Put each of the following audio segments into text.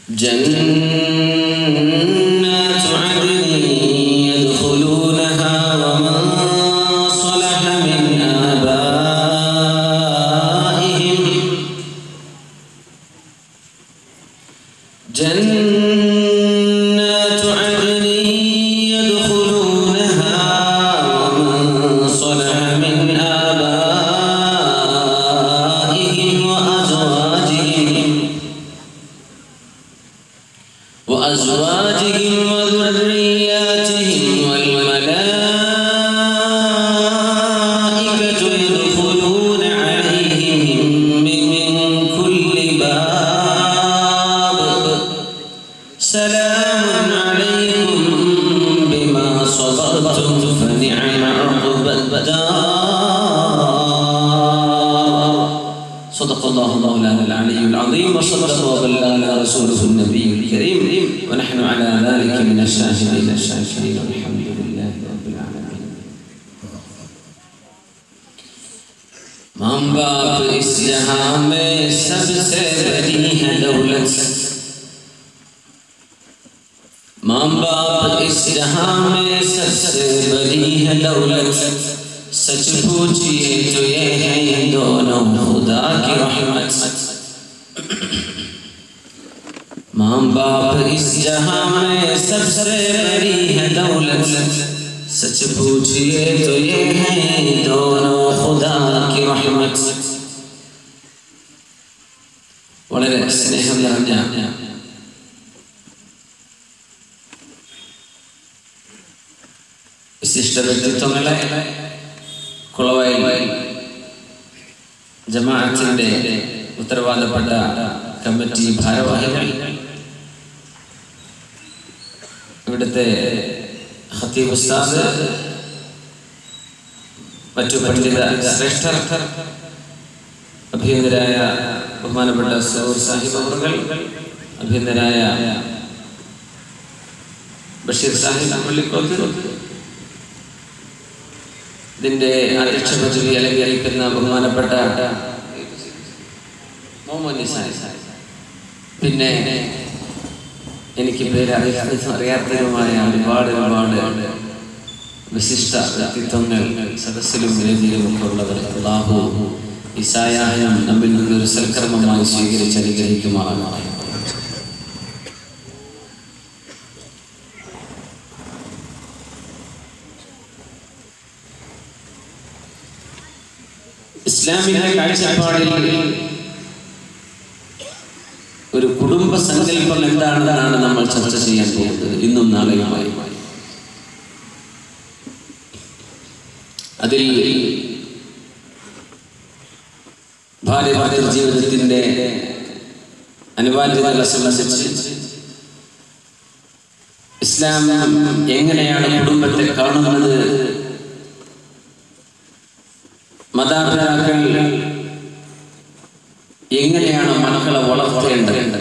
جنات عدن يدخلونها ومن صلح من آبائهم جنات عدن يدخلونها ومن صلح من آبائهم وأزواجهم وذرياتهم والملائكة يدخلون عليهم من كل باب سلام عليكم بما صبرتم فنعم عقبى الدار. صدق الله مولانا العلي العظيم وصدق وبلغنا رسوله النبي الكريم ونحن على ذلك من الشاهدين الشاكرين والحمد لله رب العالمين. मां बाप इस जहां में सबसे बड़ी है दौलत, मां बाप इस जहां में सबसे बड़ी है दौलत, सच पूछिए तो ये है दोनों खुदा की रहमत। मां बाप इस जहां में सबसे बड़ी है दौलत, सच पूछिए तो ये है दोनों खुदा की रहमत. വളരെ സ്നേഹം നിറഞ്ഞ വിശിഷ്ട വ്യക്തിത്വങ്ങളെ, കുളവയൽ ജമാഅത്തിന്റെ ഉത്തരവാദപ്പെട്ട കമ്മിറ്റി ഭാരവാഹികൾ, ഇവിടുത്തെ ഖത്തീബ് ഉസ്താദ്, മറ്റു പണ്ഡിത ശ്രേഷ്ഠർ, അഭിനന്ദരായ ബഹുമാനപ്പെട്ട സൗർ സാഹിബ് അവറുകൾ, അഭിനന്ദരായ ബഷീർ സാഹിബ് പള്ളിക്കോത്ത്, ഇതിന്റെ അധ്യക്ഷ പദവി അലങ്കരിക്കുന്ന ബഹുമാനപ്പെട്ട പിന്നെ എനിക്ക് അറിയാത്തതുമായ ഒരുപാട് വിശിഷ്ട വ്യക്തിത്വങ്ങൾ സദസ്സിലും വേദിയിലും ഒക്കെ ഉള്ളവർ അല്ലാഹു ഈ സായാഹ്നം നമ്മിൽ നിന്നൊരു സൽക്കർമ്മമായി സ്വീകരിച്ച് അനുഗ്രഹിക്കുമാറാണ്. ഇസ്ലാമിക കാഴ്ചപ്പാടിൽ ഒരു കുടുംബ സങ്കല്പം എന്താണെന്നാണ് നമ്മൾ ചർച്ച ചെയ്യാൻ പോകുന്നത് ഇന്നും നാളെയുമായി. അതിൽ ഭാര്യ ഭർത്തൃ ജീവിതത്തിന്റെ അനിവാര്യതകളെ സംബന്ധിച്ച് ഇസ്ലാം എങ്ങനെയാണ് കുടുംബത്തെ കാണുന്നത്, മാതാപിതാക്കൾ എങ്ങനെയാണ് മക്കളെ വളർത്തേണ്ടത്,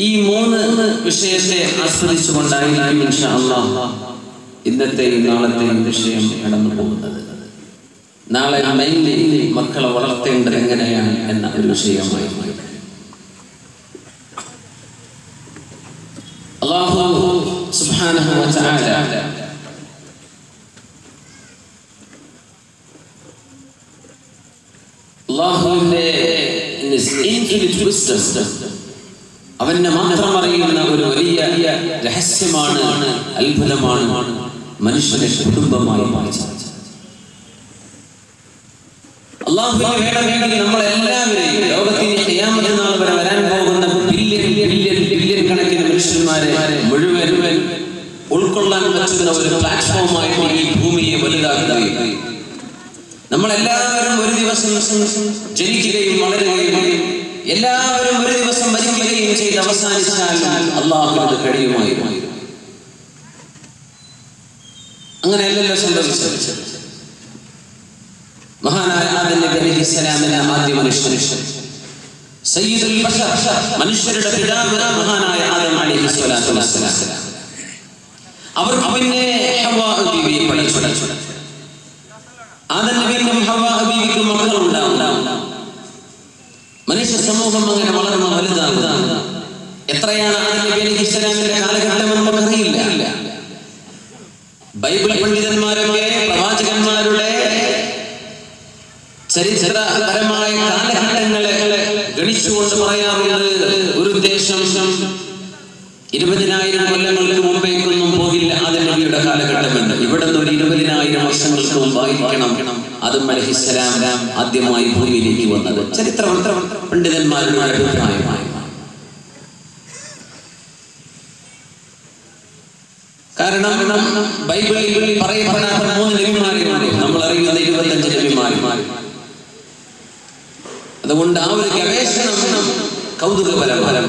ഈ മൂന്ന് വിഷയത്തെ ആസ്വദിച്ചുകൊണ്ടായിരിക്കും ഇൻഷാ അല്ലാഹ് ഇന്നത്തെയും നാളത്തെയും വിഷയം കടന്നു പോകുന്നത്. നാളെ മക്കളെ വളർത്തേണ്ടത് എങ്ങനെയാണ് എന്ന ഒരു വിഷയമായി അല്ലാഹു സുബ്ഹാനഹു വ തആല അല്ലാഹുവിന്റെ അവനെ മാത്രം അറിയുന്ന ഒരു വലിയ രഹസ്യമാണ്, അത്ഭുതമാണ് മനുഷ്യനെ കുടുംബമായി മാറ്റിയത്. അല്ലാഹുവിനെ വേണമെങ്കിൽ നമ്മളെല്ലാവരെയും ലോകത്തിന്റെ ഖിയാമത്ത് നാൾ വരെ വരാൻ പോകുന്ന ബില്യൺ കണക്കിന് മനുഷ്യന്മാരെ മുഴുവൻ ഉൾക്കൊള്ളാൻ പറ്റുന്ന ഒരു പ്ലാറ്റ്ഫോമായി ഈ ഭൂമിയെ വലുതാക്കുകയും നമ്മളെല്ലാവരും ഒരു ദിവസം ജനിക്കുകയും വളരുകയും എല്ലാവരും ഒരു ദിവസം മരിക്കുകയും ചെയ്ത് അവസാനിച്ചാൽ അല്ലാഹുവിന് കഴിയുമായിരുന്നു. അങ്ങനെയല്ലല്ലോ സംഭവിച്ചത്. മഹാനായ ആദം നബി അലൈഹിസ്സലാമിന്റെ ആദ്യ മനുഷ്യൻ, സയ്യിദുൽ ബശർ, മനുഷ്യരുടെ പിതാവ് മഹാനായ ആദം അലൈഹിസ്സലാത്തു വസ്സലാം, അവനെ ഹവ്വാ ബീവിയെ പഠിച്ചു. ആദം നബിക്കും ഹവ്വാ ബീവിക്കും മക്കളുണ്ടാവും. മനുഷ്യ സമൂഹം അങ്ങനെ വളർന്ന വലുതാണ്. എത്രയാണ് ആദം നബി അലൈഹിസ്സലാമിന്റെ കാലഘട്ടം നമുക്കറിയില്ല. ബൈബിൾ പണ്ഡിതന്മാരൊക്കെ പ്രവാചകന്മാരുടെ ചരിത്രപരമായ കാലഘട്ടങ്ങളെ ഗണിച്ചുകൊണ്ട് പറയാറുണ്ട്, ഒരു ദേശം 20,000 കൊല്ലങ്ങൾക്ക് മുമ്പേക്കൊന്നും പോകില്ല ആദം നബിയുടെ കാലഘട്ടമുണ്ട്. ഇവിടെ നിന്ന് ഒരു 20,000 വർഷങ്ങൾക്ക് മുമ്പായിരിക്കണം ആദം അലൈഹിസ്സലാം ആദ്യമായി ഭൂമിയിലേക്ക് വന്നത്. ചരിത്ര പണ്ഡിതന്മാരുടെ അഭിപ്രായമായി. കാരണം ബൈബിളിൽ പറയപ്പെടാത്ത 3 നബിമാരുണ്ട്, നമ്മൾ അറിയുന്ന 25 നബിമാർ. അതുകൊണ്ട് ആ ഒരു ഗവേഷണം കൗതുകപരമാണ്.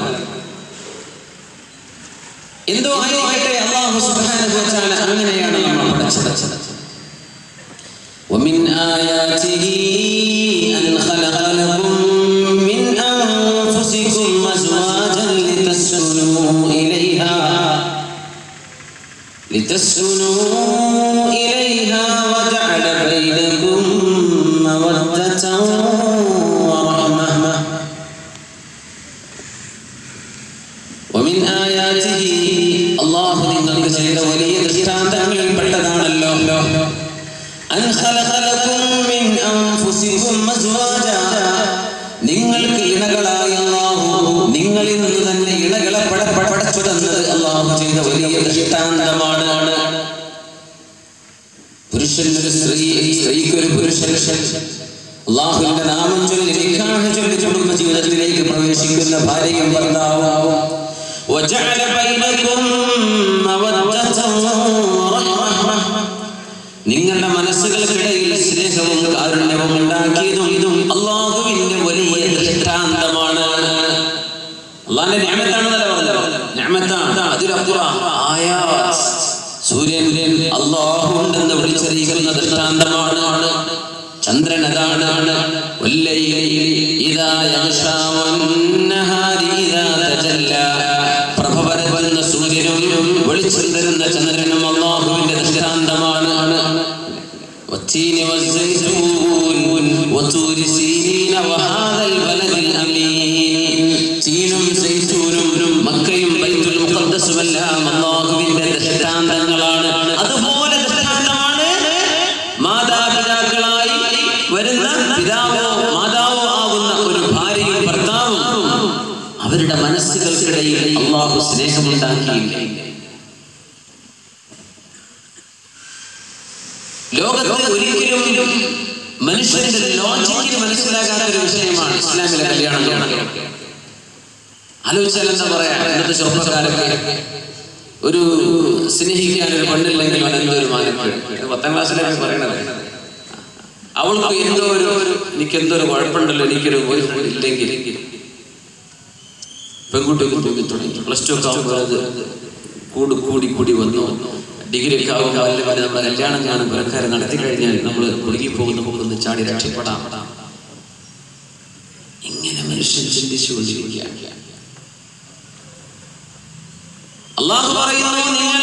എന്തോ ആയിക്കോട്ടെ, അല്ലാഹു സുബ്ഹാനഹു വ തആല അങ്ങനെയാണ് നമ്മൾ പഠിച്ചത്. ومن آياته أن خلق لكم من أنفسكم أزواجا لتسكنوا إليها وجعل بينكم مودة ورحمة ومن آياته الله നിങ്ങൾക്ക് ചെയ്ത വലിയ ദൃഷ്ടാന്തങ്ങളിൽ പെട്ടതാണല്ലോ أن خلق لكم من أنفسكم أزواجا നിങ്ങൾക്ക് ഇണകളായ അല്ലാഹു നിങ്ങളിൽ നിന്ന് തന്നെ ഇണകളെ പടച്ചു തന്നത് അല്ലാഹു ചെയ്ത വലിയ ദൃഷ്ടാന്തമാണ്. പുരുഷനൊരു സ്ത്രീ, സ്ത്രീക്കൊരു പുരുഷൻ, അല്ലാഹുവിന്റെ നാമം ചൊല്ലി നിക്കാഹ് ചൊല്ലി കുടുംബ ജീവിതത്തിലേക്ക് പ്രവേശിക്കുന്ന ഭാര്യയും ഭർത്താവും. وجعل بينكم مودة ورحمة നിങ്ങളുടെ മനസ്സുകൾക്കിടയിൽ സ്നേഹവും കാരുണ്യവും ഉണ്ടാക്കിയതും അല്ലാഹുവിന്റെ വലിയ ദൃഷ്ടാന്തമാണ്. അല്ലാഹുവിന്റെ നിഅമത്താണെന്നല്ല പറഞ്ഞത്, നിഅമത്താണ്. അതിലപ്പുറം ആയാത്ത്, സൂര്യൻ അല്ലാഹു ഉണ്ടെന്ന് വിളിച്ചറിയിക്കുന്ന ദൃഷ്ടാന്തമാണ്. ചന്ദ്രൻ അതാണ്. വല്ലൈലി ഇദാ യഗ്ശാ വന്നഹാരി ഇദാ തജല്ലാ പ്രഭ പരത്തുന്ന സൂര്യനും വെളിച്ചം തരുന്ന ചന്ദ്രനും അല്ലാഹുവിന്റെ ദൃഷ്ടാന്തമാണ്. والتين والزيتون وطور سينين وهذا البلد الأمين തീനും സൈത്തൂനും മക്കയും ബൈത്തുൽ മുഖദ്ദസും എല്ലാം അല്ലാഹുവിന്റെ ദൃഷ്ടാന്തങ്ങളാണ്. അതുപോലെ ദൃഷ്ടാന്തമാണ് മാതാപിതാക്കളായി വരുന്ന പിതാവോ മാതാവോ ആകുന്ന ഒരു ഭാര്യയും ഭർത്താവും. അവരുടെ മനസ്സുകൾക്കിടയിൽ അല്ലാഹു സ്നേഹമുണ്ടാക്കിയില്ലേ? ലോകത്ത് ഒരിക്കലും മനുഷ്യന്റെ ലോജിക്കിന് മനസ്സിലാകാത്ത ഒരു വിഷയമാണ് ഇസ്ലാമിലെ കല്യാണം. ആലോചിച്ചാൽ എന്താ പറയാ, ഇന്നത്തെ ചെറുപ്പക്കാരൊക്കെ ഒരു സ്നേഹിക്കാൻ ഒരു പെണ്ണില്ലെങ്കിൽ എന്തൊരു മാനക്കേട്. 10ാം ക്ലാസ്സിലാണ് പറയണത്. അവൾക്ക് എന്തോ എനിക്കെന്തോ കുഴപ്പമുണ്ടല്ലോ, എനിക്കൊരു ഇല്ലെങ്കിൽ പെൺകുട്ടി തുടങ്ങി. +2 ഒക്കെ ആകുമ്പോൾ അത് കൂടി വന്നു. ഡിഗ്രി ഒക്കെ ആകുമ്പോൾ നമ്മുടെ കല്യാണം കാണും പുരക്കാരെ നടത്തി കഴിഞ്ഞാൽ നമ്മൾ ഒഴുകിപ്പോകുന്ന നമുക്കൊന്ന് ചാടി രക്ഷപ്പെടാം. ഇങ്ങനെ മനുഷ്യൻ ചിന്തിച്ചുകൊണ്ടിരിക്കുക. അല്ലാഹു പറയുന്നു, നിങ്ങൾ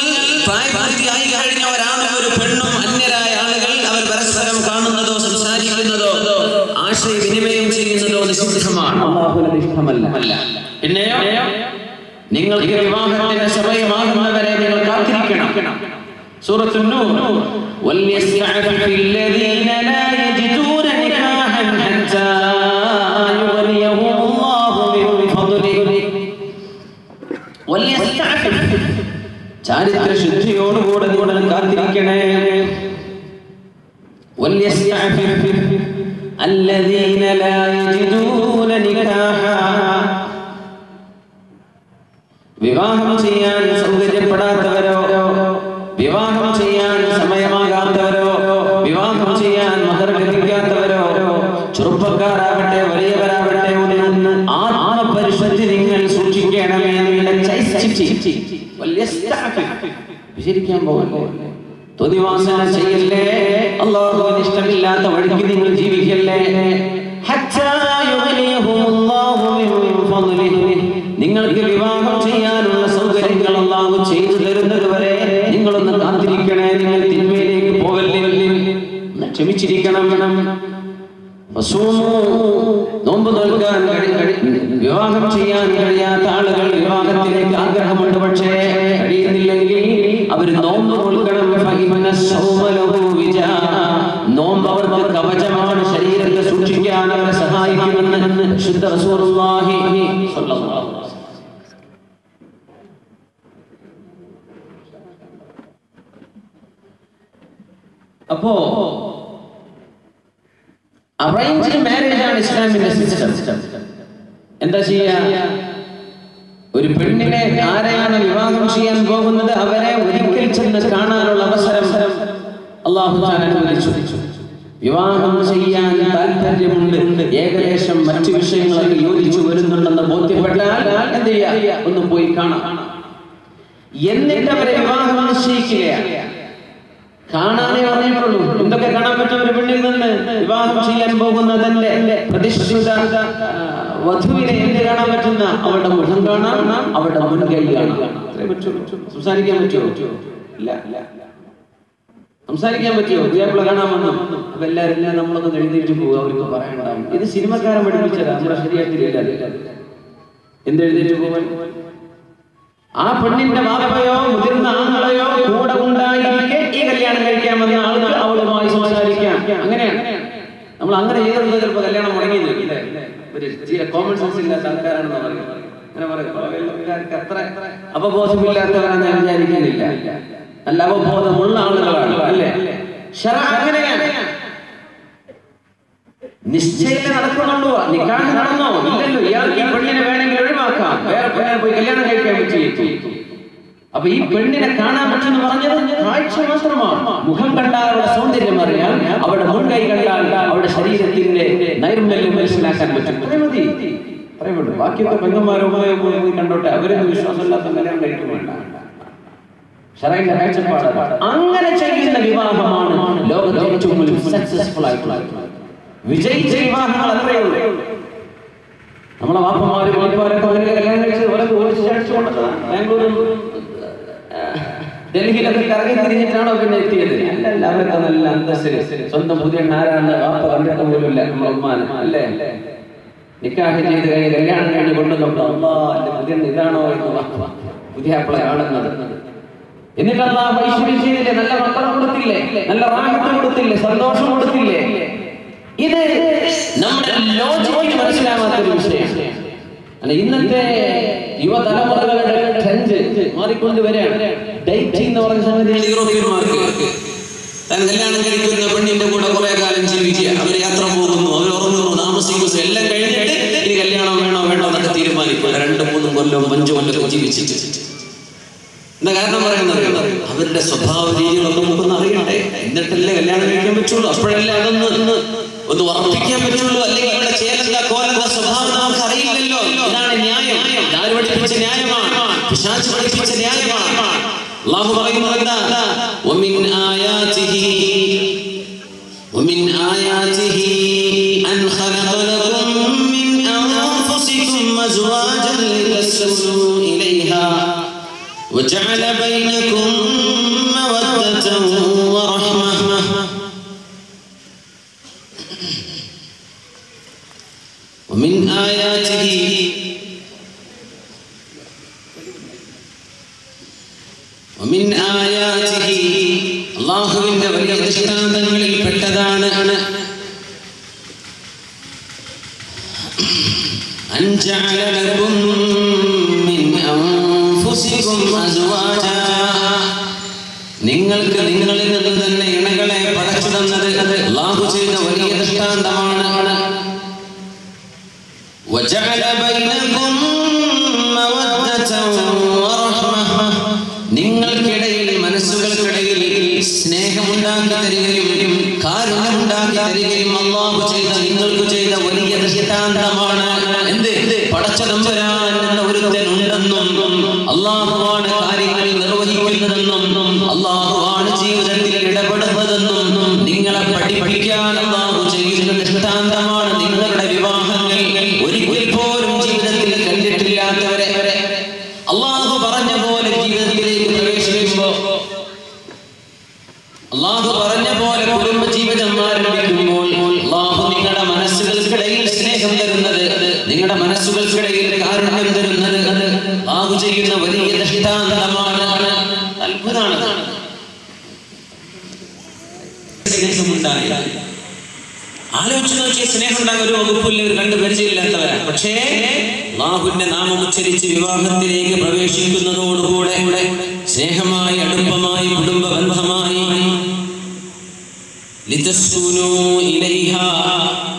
പ്രായപൂർത്തിയായി കഴിഞ്ഞവരാണ് ഒരു പെണ്ണും അന്യരായ ആളുകൾ അവർ പരസ്പരം കാണുന്നതോ സംസാരിക്കുന്നതോ ആശയവിനിമയം ചെയ്യുന്നതോ നിഷിദ്ധമാണ്. അല്ലാഹുവിന് ഇഷ്ടമല്ല. പിന്നെയോ നിങ്ങൾക്ക് വിവാഹത്തിന്റെ സമയമാകുന്നവരെ നിങ്ങൾ കാത്തിരിക്കണം. സൂറത്തുൻ നൂർ വൽയസ്തഅഫില്ലദീന ലാ യജിദൂന നികാഹൻ ഹത്താ യുഗ്നിയഹുമുല്ലാഹു മിൻ ഫദ്ലിഹി. വൽയസ്തഅഫിൽ ചാരിത്ര ശുദ്ധിയോടുകൂടെ നിങ്ങൾ കാത്തിരിക്കണേ. വൽയസ്തഅഫിൽ അല്ലദീന ലാ യജിദൂന നികാഹ വിവാഹം ചെയ്യാൻ സൗകര്യപ്പെടാത്തവരോ, വിവാഹം ചെയ്യാൻ സമയമാകാത്തവരോ, വിവാഹം ചെയ്യാൻ മഹർ ലഭിക്കാത്തവരോ, ചെറുപ്പക്കാരാവട്ടെ വലിയവരാവട്ടെ, ആത്മപരിശുദ്ധി നിങ്ങൾ സൂക്ഷിക്കണമേ. വിചരിക്കാൻ പോകല്ലേ, തോന്നിവാസന ചെയ്യല്ലേ, അല്ലാഹുവിന് ഇഷ്ടമില്ലാത്ത വഴിക്ക് നിങ്ങൾ ജീവിക്കല്ലേ. നിങ്ങൾക്ക് വിവാഹം ചെയ്യാനുള്ള സൗകര്യങ്ങൾ അല്ലാഹു ചെയ്തു തരുന്നത് വരെ നിങ്ങളൊന്ന് കാത്തിരിക്കണേ. നിങ്ങൾ തിന്മയിലേക്ക് പോകല്ലേ, ക്ഷമിച്ചിരിക്കണം. നോമ്പ് നോൽക്കാൻ വിവാഹം ചെയ്യാൻ കഴിയാത്ത ആളുകൾ വിവാഹത്തിലേക്ക് ആഗ്രഹമുണ്ട്, പക്ഷേ കഴിയുന്നില്ലെങ്കിൽ അവർ നോമ്പ് കൊടുക്കണം. നോമ്പ് അവർക്ക് കവചമാണ്, ശരീരത്തെ സൂക്ഷിക്കാൻ അവരെ സഹായിക്കുമെന്ന് ശുദ്ധ റസൂലുള്ളാഹി സ്വല്ലല്ലാഹു അലൈഹി വസല്ലം. അപ്പോ അറേഞ്ച്ഡ് മാരേജ് ആണ് ഇസ്ലാമിന്റെ സിസ്റ്റം. എന്താ ചെയ്യാ? ഒരു പെണ്ണിനെ ആരെയാണ് വിവാഹം ചെയ്യാൻ പോകുന്നത് അവരെ ഒരിക്കൽ ചെന്ന് കാണാനുള്ള അവസരം അല്ലാഹു തആല അനുവദിച്ചു. വിവാഹം ചെയ്യാൻ താല്പര്യമുണ്ട്, ഏകദേശം മറ്റു വിഷയങ്ങളൊക്കെ യോജിച്ചു വരുന്നുണ്ടെന്ന് ബോധ്യപ്പെട്ടാൽ എന്ത് ചെയ്യാ? ഒന്ന് പോയി കാണാം. എന്നിട്ട് അവരെ വിവാഹം നിശ്ചയിക്കുകയാണ്. കാണാനേ പറഞ്ഞിട്ടുള്ളൂ. എന്തൊക്കെ കാണാൻ പറ്റും ഒരു പെണ്ണിൽ നിന്ന്? വിവാഹം ചെയ്യാൻ പോകുന്നതിന്റെ പ്രതിഷ്ഠിത വധുവിനെ എന്ത് കാണാൻ പറ്റുന്ന? അവളുടെ മുഖം കാണാം, അവളുടെ മുൻകൈ കാണാം. സംസാരിക്കാൻ പറ്റുമോ? ഇല്ല. സംസാരിക്കാൻ പറ്റുമോ? വിദ്യാർത്ഥികളെ കാണാൻ വന്നു. അപ്പൊ എല്ലാവരും നമ്മളൊന്ന് എഴുതിയിട്ട് പോകുക, അവർക്ക് പറയണ്ടാവും. ഇത് സിനിമക്കാരൻ പഠിപ്പിച്ചത് നമ്മുടെ ശരീരത്തിലില്ല. എന്തെഴുതിയിട്ട് പോകാൻ? ആ പെണ്ണിന്റെ വാപ്പയോ മുതിർന്ന ആങ്ങളെയോ കൂടെ ഉണ്ടായിരിക്കെ ഈ കല്യാണം കഴിക്കാമെന്ന ആളുകൾ അവളുമായി സംസാരിക്കാം. അങ്ങനെയാണ് നമ്മൾ അങ്ങനെ ചെയ്തിരുന്നത്. ചിലപ്പോൾ കല്യാണം മുടങ്ങിയത് കോമൺ സെൻസ് ഇല്ലാത്ത ആൾക്കാരാണെന്ന് പറയുന്നത്. അങ്ങനെ പറയുന്നത് അത്ര അവബോധമില്ലാത്തവരാണ് ഞാൻ വിചാരിക്കുന്നില്ല. നല്ല അവബോധമുള്ള ആളുകളാണ്, അല്ലേ? അങ്ങനെയാണ്. നിശ്ചയം നടക്കണുള്ളൂ. നിക്കാഹ് നടന്നോ? ഇല്ലല്ലോ. ഇയാൾക്ക് ഈ പെണ്ണിനെ വേണമെങ്കിൽ ഒഴിവാക്കാം, വേറെ പെണ്ണിനെ പോയി കല്യാണം കഴിക്കാൻ പറ്റും. അപ്പൊ ഈ പെണ്ണിനെ കാണാൻ പറ്റുമെന്ന് പറഞ്ഞത് കാഴ്ച മാത്രമാണ്. മുഖം കണ്ടാൽ അവരുടെ സൗന്ദര്യം അറിയാം, അവരുടെ മുൻകൈ കണ്ടാൽ അവരുടെ ശരീരത്തിന്റെ നൈർമല്യം മനസ്സിലാക്കാൻ പറ്റും. പറയുന്നുണ്ട് ബാക്കിയൊക്കെ പെങ്ങന്മാരോ പോയി കണ്ടോട്ടെ, അവരൊന്നും വിശ്വാസമില്ലാത്ത കല്യാണം കഴിക്കുന്നില്ല. ശരഈന്റെ കാഴ്ചപ്പാട്. അങ്ങനെ ചെയ്യുന്ന വിവാഹമാണ് ലോകത്തെ ഏറ്റവും സക്സസ്ഫുൾ ആയിട്ടുള്ള വിജയിച്ച വിവാഹങ്ങൾ. അത്രയേ ഉള്ളൂ. നമ്മളെ വാപ്പമാരും കല്യാണം കഴിച്ച് ബാംഗ്ലൂരും ഡൽഹിയിലൊക്കെ കറങ്ങി തിരിഞ്ഞിട്ടാണോ പിന്നെ എത്തിയത്? അല്ല, അവരൊക്കെ നല്ല അന്തസ്സിൽ സ്വന്തം പുതിയ ആരാണ് വാപ്പ കണ്ടിട്ട് പോലുമില്ല. നമ്മളെ ഉമ്മാനെ അല്ലേ നിക്കാഹ് ചെയ്ത് കഴിഞ്ഞ് കല്യാണം കഴിഞ്ഞ് കൊണ്ടുവന്നപ്പോൾ അള്ളാഹ് പുതിയ ഇതാണോ എന്ന് പുതിയ ആപ്പിളെ ആളുന്നത്. എന്നിട്ട് അള്ളാഹ് ഐശ്വര്യം ചെയ്തില്ലേ? നല്ല മക്കളെ കൊടുത്തില്ലേ? നല്ല റാഹത്ത് കൊടുത്തില്ലേ? സന്തോഷം കൊടുത്തില്ലേ? ഇത് നമ്മുടെ ലോജിക്ക് മനസ്സിലാവാത്തൊരു വിഷയമാണ്. അല്ല, ഇന്നത്തെ യുവതലമുറകളുടെ ട്രെൻഡ് മാറിക്കൊണ്ടുവരികയാണ്. ഡേറ്റിംഗ് എന്ന് പറഞ്ഞ സംഗതിയാണ് യൂറോപ്യന്മാർക്ക്. കല്യാണം കഴിക്കുന്ന പെണ്ണിന്റെ കൂടെ കുറെ കാലം ജീവിക്കുക, അവർ യാത്ര പോകുന്നു, അവർ ഉറങ്ങുന്നു, താമസിക്കുന്നു, എല്ലാം കഴിഞ്ഞിട്ട് ഇനി കല്യാണം വേണോ വേണ്ടോ എന്നൊക്കെ തീരുമാനിക്കും. 2-3 കൊല്ലവും 5 കൊല്ലവും ജീവിച്ചിട്ട് എന്താ കാരണം പറയുന്നത്? അവരുടെ സ്വഭാവ രീതികളൊക്കെ നമുക്കൊന്ന് അറിയണ്ടേ, എന്നിട്ടല്ലേ കല്യാണം കഴിക്കാൻ പറ്റുള്ളൂ. അപ്പോഴല്ലേ അതൊന്ന് ഉറപ്പിക്കാൻ പറ്റുള്ളൂ. അല്ലെങ്കിൽ അവരുടെ ചേലന്താ കോലന്താ സ്വഭാവം നമുക്ക് അറിയില്ലല്ലോ. ഇതാണ് ന്യായം. ആര് പഠിപ്പിച്ച ന്യായമാണ്? പിശാച് പഠിപ്പിച്ച ന്യായമാണ്. അല്ലാഹു പറയുന്നത് എന്താ? ومن آياته أن خلق لكم من أنفسكم أزواجا لتسكنوا إليها وجعل بينكم مودة ورحمة ومن آياته അല്ലാഹുവിന്റെ വലിയ ദൃഷ്ടാന്തങ്ങളിൽ പെട്ടതാണ് أن جعل لكم من أنفسكم أزواجا നിങ്ങൾക്ക് നിങ്ങളിൽ നിന്ന് തന്നെ ഇണകളെ പടച്ചു തന്നത് അല്ലാഹു ചെയ്ത വലിയ ദൃഷ്ടാന്തമാണ്. وجعل بينكم مودة ورحمة നിങ്ങൾക്കിടയിൽ മനസ്സുകൾക്കിടയിൽ സ്നേഹമുണ്ടാക്കി തരികയും കാരുണ്യമുണ്ടാക്കി തരികയും അല്ലാഹു ചെയ്ത നിങ്ങൾക്ക് ചെയ്ത വലിയ ദൃഷ്ടാന്തമാണ്. എന്ത്? പടച്ച തമ്പുരാൻ എന്ന ഒരുത്തനുണ്ടെന്നും അല്ലാഹുവാണ് കാര്യങ്ങൾ നിർവഹിക്കുന്നതെന്നും അല്ലാഹുവാണ് ജീവിതത്തിൽ ഇടപെടുന്നതെന്നും നിങ്ങളെ പഠിപ്പിക്കാൻ അല്ലാഹു ചെയ്യുന്ന ദൃഷ്ടാന്തമാണ് നിങ്ങളുടെ വിവാഹങ്ങൾ. ഒരിക്കൽ പോലും ജീവിതത്തിൽ കണ്ടിട്ടില്ലാത്തവരെ അല്ലാഹു പറഞ്ഞ പോലെ ജീവിതത്തിലേക്ക് പ്രവേശിക്കുമ്പോൾ, അല്ലാഹു പറഞ്ഞ പോലെ കുടുംബ ജീവിതം ആരംഭിക്കുമ്പോൾ അല്ലാഹു നിങ്ങളുടെ മനസ്സുകൾക്കിടയിൽ സ്നേഹം തരുന്നത്, നിങ്ങളുടെ മനസ്സുകൾ മനസ്സുകൾക്കിടയിൽ കാരുണ്യം തരുന്നത് അല്ലാഹു ചെയ്യുന്ന വലിയ ദൃഷ്ടാന്തമാണ്, അത്ഭുതമാണ്. ആലോചിച്ച് നോക്കിയ സ്നേഹം ഉണ്ടാകുന്ന ഒരു വകുപ്പില്ല, ഒരു കണ്ട് പരിചയമില്ലാത്തവരാണ്. പക്ഷേ അല്ലാഹുവിന്റെ നാമം ഉച്ചരിച്ച് വിവാഹത്തിലേക്ക് പ്രവേശിക്കുന്നതോടുകൂടെ സ്നേഹമായി, അടുപ്പമായി, കുടുംബ ബന്ധമായി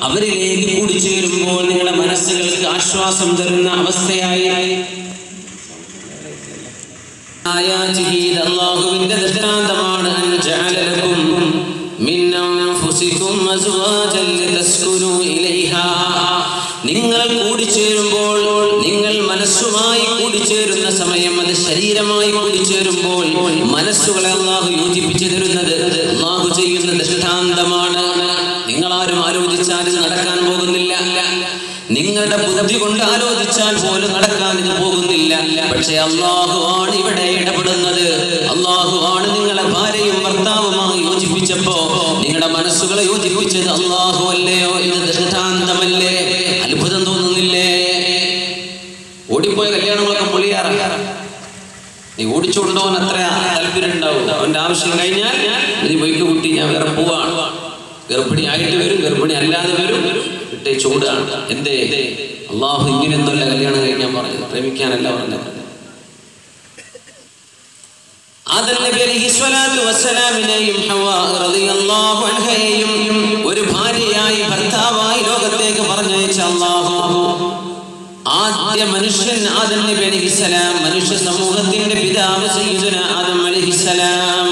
അവരിലേക്ക് കൂടിച്ചേരുമ്പോൾ നിങ്ങളുടെ മനസ്സുകൾക്ക് ആശ്വാസം തരുന്ന അവസ്ഥയായി അല്ലാഹുവിന്റെ ദൃഷ്ടാന്തമാണ്. നിങ്ങൾ കൂടിച്ചേരുമ്പോൾ, നിങ്ങൾ മനസ്സുമായി കൂടിച്ചേരുന്ന സമയം, അത് ശരീരമായി കൂടിച്ചേരുമ്പോൾ മനസ്സുകളെ അല്ലാഹു യോജിപ്പിച്ചു തരുന്നത് അല്ലാഹു ചെയ്യുന്ന ദൃഷ്ടാന്തമാണ്. നിങ്ങളാരും ആലോചിച്ചാൽ ഇത് നടക്കാൻ പോകുന്നില്ല, നിങ്ങളുടെ ബുദ്ധി കൊണ്ട് ആലോചിച്ചാൽ പോലും നടക്കാൻ ഇത് പോകുന്നില്ല. പക്ഷെ അല്ലാഹു ആണ് ഇവിടെ ഇടപെടുന്നത്. അല്ലാഹു ആണ് നിങ്ങളെ ഭാര്യയും ഭർത്താവുമായി യോജിപ്പിച്ചപ്പോ നിങ്ങളുടെ മനസ്സുകളെ യോജിപ്പിച്ചത് അല്ലാഹു അല്ലയോ? ഇത് ദൃഷ്ടാന്തമല്ലേ? അത്ഭുതം തോന്നുന്നില്ലേ? ഓടിപ്പോയ കല്യാണങ്ങളൊക്കെ പൊളിയാറാണ്. നീ ഓടിച്ചുകൊണ്ടോൻ അത്ര താല്പര്യം ഉണ്ടാവും. അവന്റെ ആവശ്യം കഴിഞ്ഞാൽ നീ ബൈക്ക് കൂട്ടി ഞാൻ വേറെ പോവാണ്. ഗർഭിണി ആയിട്ട് വരും, ഗർഭിണി അല്ലാതെ വരും, ഇട്ടേ ചൂടാണ്. എന്തേ അല്ലാഹു ഇങ്ങനെ എന്തല്ല കല്യാണം കഴിക്കാൻ പറഞ്ഞത്? പ്രേമിക്കാനല്ല പറഞ്ഞത്. ആദം നബി അലൈഹിസ്സലാത്തു വസ്സലാമിനെയും ഹവ്വാ റളിയല്ലാഹു അൻഹയെയും ഒരു ഭാര്യയായി ഭർത്താവായി ലോകത്തേക്ക് പറഞ്ഞയച്ച അല്ലാഹു ആദ്യ മനുഷ്യൻ ആദം നബി അലൈഹിസ്സലാം, മനുഷ്യ സമൂഹത്തിന്റെ പിതാവ് സയ്യിദുന ആദം അലൈഹിസ്സലാം.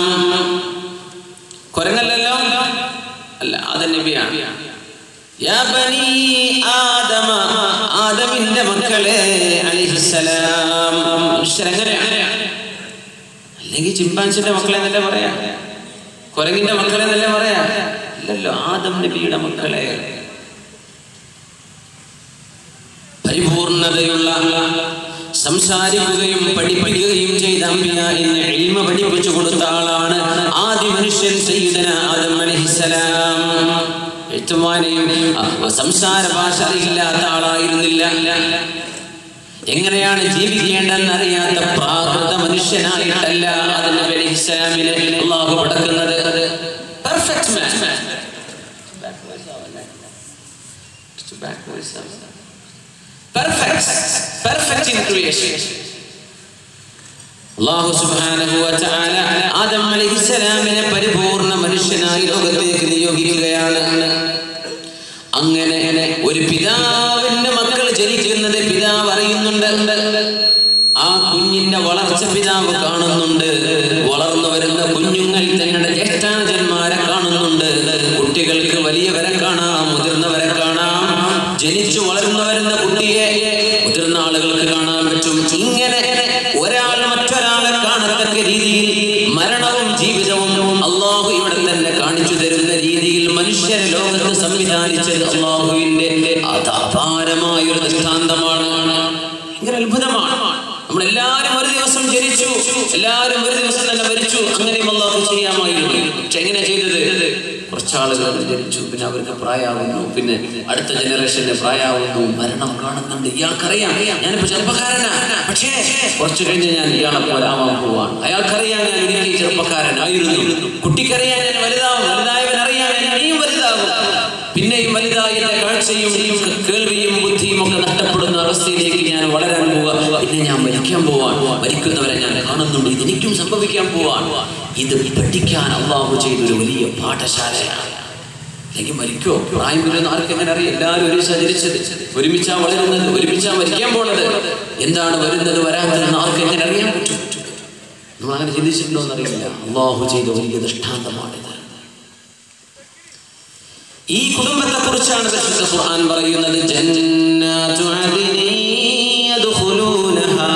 കുരങ്ങല്ലല്ലോ, അല്ല, ആദം നബിയാണ്. യാ ബനി ആദമ, ആദമിന്റെ മക്കളെ അലൈഹിസ്സലാം. മനുഷ്യരെങ്ങനെയാണ്? അല്ലെങ്കിൽ ചിമ്പാൻസിന്റെ മക്കളെ എന്നല്ലേ പറയാ, കുരങ്ങിന്റെ മക്കളെ എന്നല്ലേ പറയാ? ഇല്ലല്ലോ, ആദം നബിയുടെ മക്കളെ. പരിപൂർണതയുള്ള സംസാരിക്കുകയും പഠിപ്പിക്കുകയും ചെയ്ത അംബിയാഇന് ഇൽമ പഠിപ്പിച്ചു കൊടുത്ത ആളാണ് ആദ്യ മനുഷ്യൻ സയ്യിദുനാ ആദം അലൈഹിസ്സലാം. എഴുത്തുവാനെയും സംസാര ഭാഷ ഇല്ലാത്ത ആളായിരുന്നില്ല. എങ്ങനെയാണ് ജീവിക്കേണ്ടെന്ന് അറിയാത്ത പ്രാകൃത മനുഷ്യനായിട്ടല്ല ആദം നബി അലൈഹിസ്സലാമിനെ അല്ലാഹു പടക്കുന്നത്. Perfect man. Perfect in creation. അല്ലാഹു സുബ്ഹാനഹു വ തആല ആദം അലൈഹിസ്സലാമിനെ പരിപൂർണ്ണ മനുഷ്യനായി ലോകത്തേക്ക് നിയോഗിക്കുകയാണ്. അങ്ങനെ ഒരു പിതാവിന്റെ മക്കൾ ജനിക്കുന്നത് പിതാവ് അറിയുന്നുണ്ട്. ആ കുഞ്ഞിന്റെ വളർച്ച പിതാവ് കാണുന്നുണ്ട്. വളർന്നു വരുന്ന കുഞ്ഞുങ്ങൾ തങ്ങളുടെ ജ്യേഷ്ഠാനുജന്മാരെ കാണുന്നുണ്ട്. കുട്ടികൾക്ക് വലിയവരെ കാണാം, മുതിർന്നവരെ കാണാം. ജനിച്ചു വളർന്നു വരുന്ന കുട്ടിയെ മുതിർന്ന ആളുകൾക്ക് കാണാൻ പറ്റും. ഇങ്ങനെ ഒരാൾ മറ്റൊരാളെ കാണത്തക്ക രീതിയിൽ മരണവും ജീവിതവും അല്ലാഹു ഇവിടെ തന്നെ കാണിച്ചു തരുന്ന രീതിയിൽ മനുഷ്യരെ ലോകത്ത് സംവിധാനിച്ചത് അല്ലാഹുവിന്റെ അപാരമായ ഒരു ദൃഷ്ടാന്തമാണ്. ഇങ്ങനെ അത്ഭുതമാണ്. നമ്മളെല്ലാരും ഒരു ദിവസം ജനിച്ചു, എല്ലാവരും ഒരു ദിവസം തന്നെ മരിച്ചു. അങ്ങനെയും അല്ലാഹു ചെയ്യാമായിരുന്നു. പക്ഷെ എങ്ങനെ ചെയ്തത്? കുറച്ചാളുകൾ ജനിച്ചു, പിന്നെ അവർക്ക് പ്രായമാവുന്നു, പിന്നെ അടുത്ത ജനറേഷന് പ്രായമാവുന്നു, മരണം കാണുന്നുണ്ട്. ഇയാൾക്കറിയാം ഞാനിപ്പോ ചെറുപ്പക്കാരനാണ്, പക്ഷേ കുറച്ചു കഴിഞ്ഞ് ഞാൻ ഇയാളെ പോലാവാൻ പോവാണ്. അയാൾക്കറിയാം ഞാൻ ഒരിക്കലും ചെറുപ്പക്കാരനായിരുന്നു. കുട്ടിക്കറിയാൻ ഞാൻ വലുതാവും, വലുതായവനറിയാൻ ഞാൻ ഇനിയും വലുതാവും. പിന്നെയും വലുതായ കാഴ്ചയും കേൾവിയും ബുദ്ധിയും ഒക്കെ നഷ്ടപ്പെടുന്ന അവസ്ഥയിലേക്ക് ഞാൻ വളരാൻ പോവുക. പിന്നെ ഞാൻ മരിക്കാൻ പോവാൻ, മരിക്കുന്നവരെ ഞാൻ കാണുന്നുണ്ട്. ഇതെനിക്കും സംഭവിക്കാൻ പോവാൻ. ഇത് പഠിക്കാൻ അല്ലാഹു ചെയ്തൊരു വലിയ പാഠശാലയാണ്. അല്ലെങ്കിൽ മരിക്കോ, പ്രായം വരുന്ന ആർക്ക് എങ്ങനെ അറിയാം? എല്ലാവരും ഒരു സഞ്ചരിച്ചത്, ഒരുമിച്ചാ വളരുന്നത്, ഒരുമിച്ചാ മരിക്കാൻ പോണത്. എന്താണ് വരുന്നത് വരാത്തതെന്ന് ആർക്ക് എങ്ങനെ അറിയാൻ പറ്റും? നമ്മൾ അങ്ങനെ ചിന്തിച്ചിട്ടുണ്ടോ എന്നറിയില്ല. അല്ലാഹു ചെയ്ത വലിയ ദൃഷ്ടാന്തമാണിത്. ഈ കുടുംബത്തെ കുറിച്ചാണ് പരിശുദ്ധ ഖുർആൻ പറയുന്നത്. ജന്നാതു അദ്നി യദ്ഖുലൂനഹാ,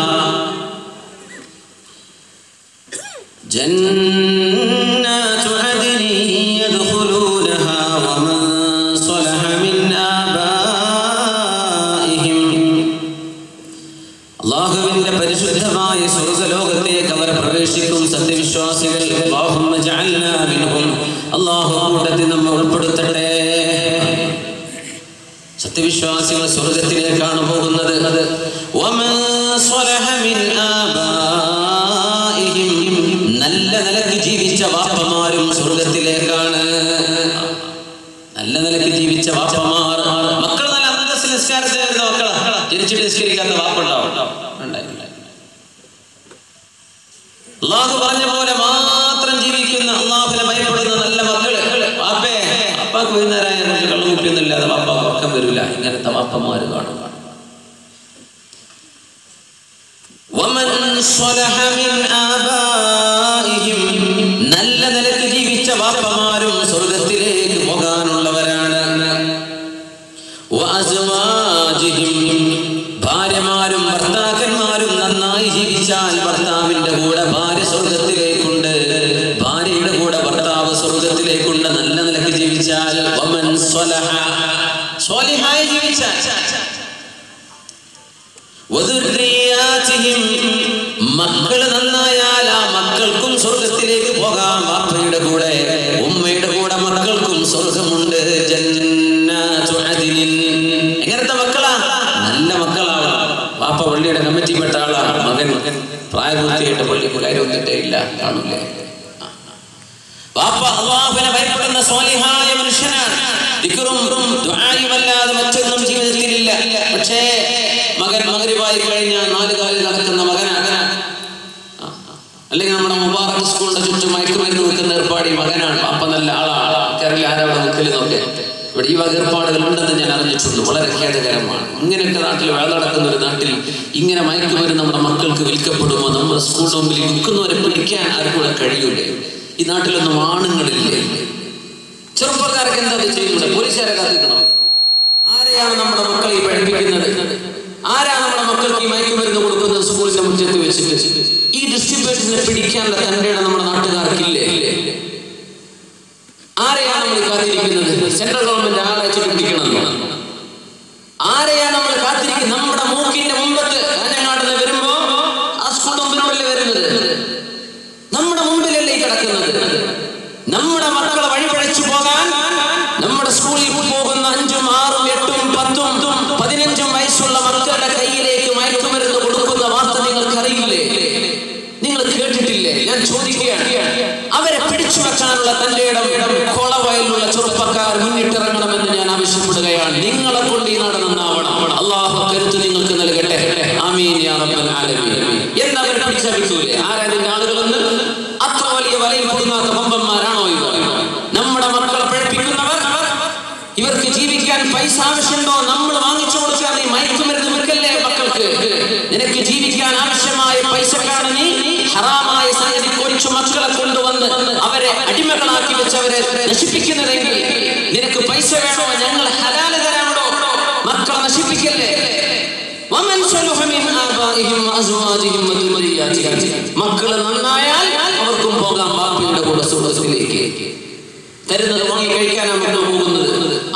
ജന്നാതു അദ്നി യദ്ഖുലൂനഹാ വമൻ സ്വലഹ മിൻ ആബാഇഹിം. അല്ലാഹുവിന്റെ പരിശുദ്ധമായ സ്വർഗ്ഗലോകത്തേക്ക് അവർ പ്രവേശിക്കും സത്യവിശ്വാസികൾ. അല്ലാഹുമ്മ ജഅൽനാ മിൻഹും. അല്ലാഹു കൂട്ടത്തിൽ നമ്മെ ഉൾപ്പെടുത്തട്ടെ. സത്യവിശ്വാസികൾ സ്വർഗ്ഗത്തിലേക്കാണ് പോകുന്നത്. നല്ല നിലയ്ക്ക് ജീവിച്ച വാപ്പമാരും സ്വർഗ്ഗത്തിലേക്കാണ്. നല്ല നിലയ്ക്ക് ജീവിച്ച വാപ്പമാർ, മക്കൾ നല്ല അന്തസ്സിൽ നിസ്കാരത്തിൽ വരുന്ന മക്കളാ, ജനിച്ചിട്ട് നിസ്കരിക്കാത്ത വാപ്പുണ്ടാവും. അള്ളാഹു പറഞ്ഞ പോലെ മാത്രം ജീവിക്കുന്ന, അള്ളാഹുവിനെ ഭയപ്പെടുന്ന നല്ല മക്കള്. വാപ്പേ, വാപ്പാക്ക് വൈകുന്നേരം കള്ളുകുപ്പിയൊന്നുമില്ലാതെ വാപ്പ ഉറക്കം വരില്ല. ഇങ്ങനത്തെ വാപ്പമാര് കാണും. നല്ല നിലയ്ക്ക് ജീവിച്ച വാപ്പമാരും സ്വർഗത്തിലേക്ക് പോകാനുള്ളവരാണ്. ഭാര്യമാരും ഭർത്താക്കന്മാരും നന്നായി ജീവിച്ചാൽ ഭർത്താവിന്റെ കൂടെ ഭാര്യ സ്വർഗത്തിലേക്കുണ്ട്, ഭാര്യയുടെ കൂടെ ഭർത്താവ് സ്വർഗത്തിലേക്കുണ്ട്. നല്ല നിലയ്ക്ക് ജീവിച്ചാൽ സ്വാലിഹായി ജീവിച്ചാൽ മക്കള് നന്നായാൽ ആ മക്കൾക്കും സ്വർഗത്തിലേക്ക് പോകാം. വാപ്പയുടെ കൂടെ ഉമ്മയുടെ കൂടെ മക്കൾക്കും സ്വർഗമുണ്ട്. എങ്ങനത്തെ മക്കളാ? നല്ല മക്കളാണ്. വാപ്പ പള്ളിയുടെ കമ്മിറ്റിപ്പെട്ട ആളാണ്, മകൻ പ്രായപൂർത്തിയായിട്ട് പള്ളിക്ക് കയറൊന്നിട്ടേ ഇല്ല, കാണൂലേ? വാപ്പ അല്ലാഹുവിനെ ഭയപ്പെടുന്ന സ്വാലിഹായ മനുഷ്യനാണ്. ദിക്റും ദുആയുമല്ലാതെ മറ്റൊന്നും ജീവിതത്തിലില്ല. പക്ഷേ മകൻ മഗ്രിബായി കഴിഞ്ഞാൽ 4 കാലിൽ നടക്കുന്ന മകനാണ്. അല്ലെങ്കിൽ നമ്മുടെ മുബാറക് സ്കൂളിന്റെ ചുറ്റും മയക്കുമരുന്ന് വെക്കുന്ന ഏർപ്പാടി മകനാണ്. വാപ്പ നല്ല ആളാണ്. കേരള ആരാവിടെ നിൽക്കല് നോക്കെ. ഇവിടെ ഈ വക ഏർപ്പാടുകൾ ഉണ്ടെന്ന് ഞാൻ അറിഞ്ഞിട്ടുണ്ട്. വളരെ ഖേദകരമാണ്. ഇങ്ങനെയൊക്കെ നാട്ടിൽ വേള നടക്കുന്ന ഒരു നാട്ടിൽ ഇങ്ങനെ മയക്കുമരുന്ന് നമ്മുടെ മക്കൾക്ക് വിൽക്കപ്പെടുമ്പോൾ നമ്മുടെ സ്കൂൾ മുമ്പിൽ വിൽക്കുന്നവരെ പിടിക്കാൻ ആർക്കൂടെ കഴിയൂലേ? ഈ നാട്ടിലൊന്നും ആണുങ്ങളില്ലേ? ചെറുപ്പക്കാരൊക്കെ എന്താ ചെയ്യുന്നത്? പോലീസുകാരെ കാത്തിക്കണോ? ആരെയാണ് നമ്മുടെ മക്കളെ പഠിപ്പിക്കുന്നത്? ആരാണ് നമ്മുടെ മക്കൾക്ക് ഈ മയക്കുമരുന്ന് കൊടുക്കുന്നത്? സ്കൂളിന്റെ മുറ്റത്ത് വെച്ചിട്ട് ഈ ഡിസ്ട്രിബ്യൂട്ടേഴ്സിനെ പിടിക്കാനുള്ള തന്റെ നമ്മുടെ നാട്ടുകാർക്കില്ലേ? ആരെയാണ് നമ്മൾ കാത്തിരിക്കുന്നത്? സെൻട്രൽ ഗവൺമെന്റ് ആളയച്ച് പിടിക്കണം. ആരെയാണ് നമ്മൾ കാത്തിരിക്കുന്നത്? നമ്മുടെ മൂക്കിന്റെ മുമ്പത്ത് കാഞ്ഞങ്ങാടുന്ന് വരുമ്പോ ആ സ്കൂൾ മുമ്പിലല്ലേ വരുന്നത്? നമ്മുടെ മുമ്പിലല്ലേ കിടക്കുന്നത്? നമ്മുടെ മക്കളെ വഴിപഴച്ചു പോകാൻ നമ്മുടെ സ്കൂളിൽ പോകുന്ന 5ഉം 6ഉം 8ഉം 10ഉം 15ഉം വയസ്സുള്ള മക്കളുടെ കയ്യിലേക്ക് മയക്കുമരുന്ന് കൊടുക്കുന്ന വാർത്ത നിങ്ങൾക്ക് അറിയില്ലേ? നിങ്ങൾ കേട്ടിട്ടില്ലേ? ഞാൻ ചോദിക്കുകയാണ്. അവരെ പിടിച്ചു വെക്കാനുള്ള തന്റെ ഇടം കോളവയലുള്ള ചെറുപ്പക്കാർ മുന്നിട്ടിറങ്ങണമെന്ന് ഞാൻ ആവശ്യപ്പെടുകയാണ്. നിങ്ങളെ കൊണ്ട് ഈ നാട് നന്നാവണം. അല്ലാഹു കരുത്ത് നിങ്ങൾക്ക് നൽകട്ടെ. ആമീൻ യാ റബ്ബൽ ആലമീൻ. എന്നവരെ പിടിച്ചവിട്ടൂലേ? ആരാതിന്റെ ആളുകളെന്ന്? അത്ര വലിയ വലയിൽ കൊടുക്കാത്ത കൊമ്പന്മാരാണോ ഇവർ? നമ്മുടെ മക്കളെ പഠിപ്പിക്കുന്നവർ. ഇവർക്ക് ജീവിക്കാൻ പൈസ ആവശ്യമുണ്ടോ? നമ്മൾ വാങ്ങിച്ചു കൊടുക്കാൻ നീ മയക്കുമരുന്ന് വിൽക്കല്ലേ മക്കൾക്ക്. നിനക്ക് ജീവിക്കാൻ ആവശ്യമായ പൈസക്കാണ് നീ ഹറാമായ സംഗതി കൊച്ചു മക്കളെ കൊണ്ടുവന്ന് അവരെ അടിമകളാക്കി വെച്ച് അവരെ നശിപ്പിക്കുന്നതെങ്കിൽ നിനക്ക് പൈസ വേണോ? ഞങ്ങൾ ഹലാല് തരാമോ? മക്കളെ നശിപ്പിക്കല്ലേ. മക്കള് നന്നായാൽ അവർക്കും പോകാം ബാപ്പയുടെ കൂടെ സ്വർഗ്ഗത്തിലേക്ക്. തരുന്നത് വാങ്ങി കഴിക്കാനാണ് മക്കൾ പോകുന്നത്.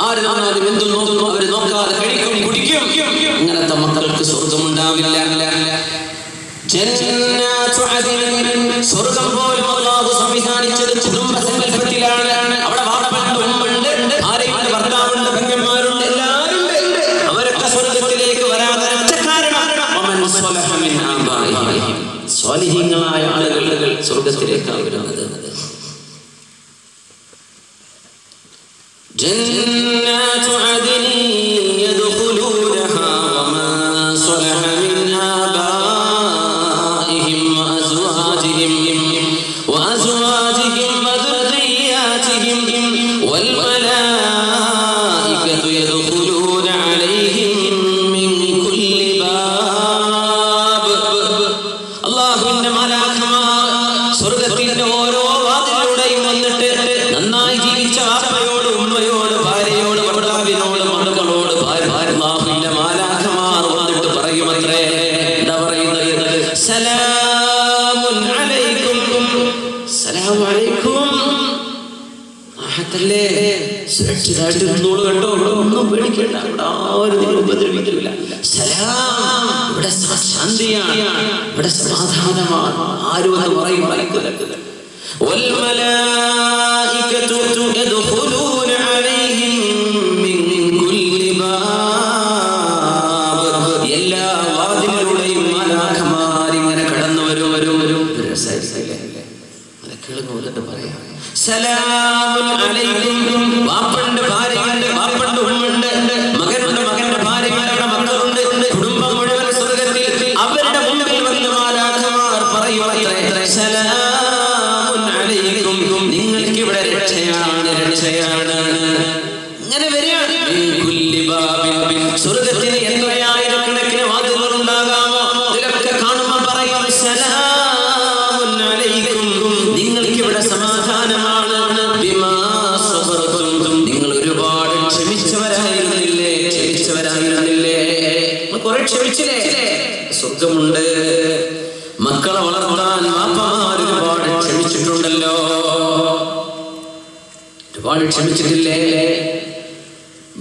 ആര് നന്നാലും എന്തു നോക്കുന്നു അവര് നോക്കാതെ കഴിക്കും, കുടിക്കും. ഇങ്ങനത്തെ മക്കൾക്ക് സ്വർഗമുണ്ടാവില്ല. സ്വർഗം പോലും അല്ലാഹു സംവിധാനിച്ചത് കുടുംബ സങ്കല്പത്തിലാണ്. അവിടെ വാപ്പുണ്ട്, ഉമ്മയുണ്ട്, ഭാര്യയുണ്ട്, ഭർത്താവുണ്ട്, പെങ്ങന്മാരുണ്ട്, എല്ലാവരും ഉണ്ട്. അവരൊക്കെ സ്വർഗത്തിലേക്ക് വരാതെ സ്വാലിഹീങ്ങളായ ആളുകൾ സ്വർഗത്തിലേക്കാണ് വരുന്നത്. ജന്നാതു അദ്നി യദ്ഖുലൂനഹാ വമാ സ്വലഹ മിൻ ആബാഇഹിം വഅസ്വാജിഹിം വദുർരിയാതിഹിം വൽ മലായികതു യദ്ഖുലൂന അലൈഹിം മിൻ കുല്ലി ബാബ്. അല്ലാഹുവിന്റെ മലായികമാർ സ്വർഗ്ഗത്തിന്റെ ഓരോ വാതിലിലൂടെയും വന്നിട്ട് നന്നായി ജീവിച്ച വാപ്പയോട്, ഉമ്മയോട്, ഭാര്യയോട്, ഭർത്താവിനോട്, മക്കളോട് അല്ലാഹുവിന്റെ മാലാഖമാർ വന്നിട്ട് പറയുമത്രേ. എന്താ പറയുന്നത്? സലാമുൻ അലൈക്കും. സലാമു അലൈക്കും. ആഹത്തല്ലേ, സുരക്ഷിതമായിട്ട് ഇരുന്നോളൂ കേട്ടോ. ഒന്നും പേടിക്കേണ്ട. ആരും നിങ്ങൾ ഉപദ്രവിക്കില്ല. സലാം, ഇവിടെ ശാന്തിയാണ്, ഇവിടെ സമാധാനമാണ്. ആരും എന്ന് പറയും والملائكة يدخلون عليهم من كل باب വാതിലിലൂടെയും മാലാഖമാരിങ്ങനെ കടന്നു വരും. പറയാം സലാമുൻ അലൈക്കും. വാപ്പന്റെ ഭാര്യയുണ്ട്, വാപ്പന്റെ ഉമ്മയുണ്ട്, മകനുണ്ട്, മകന്റെ ഭാര്യമാരുടെ മക്കളുണ്ട്, കുടുംബം മുഴുവൻ സ്വർഗത്തിൽ. അവരുടെ മുമ്പിൽ വന്ന് മാലാഖമാർ പറയുമത്രേ സലാമുൻ അലൈക്കും, നിങ്ങൾക്ക് ഇവിടെ രക്ഷയാണ്, രക്ഷയാണ്. ഇങ്ങനെ വരികയാണ്. സ്വർഗത്തിന് എത്രയായിരക്കണക്കിന് വാതിലുകൾ ഉണ്ടാകാമോ? ഇതിലൊക്കെ കാണുമ്പോൾ പറയും സലാമുൻ അലൈക്കും, നിങ്ങൾക്ക് ഇവിടെ സമാധാനമാണ്. ബിമാ സബർതും, നിങ്ങൾ ഒരുപാട് ക്ഷമിച്ചവരായിരുന്നില്ലേ, ക്ഷമിച്ചവരായിരുന്നില്ലേ. കുറെ ക്ഷമിച്ചില്ലേ? സ്വർഗമുണ്ട്. മക്കളെ വളർത്താൻ വാപ്പമാർ ഒരുപാട് ക്ഷമിച്ചിട്ടുണ്ടല്ലോ, ഒരുപാട് ക്ഷമിച്ചിട്ടില്ലേ?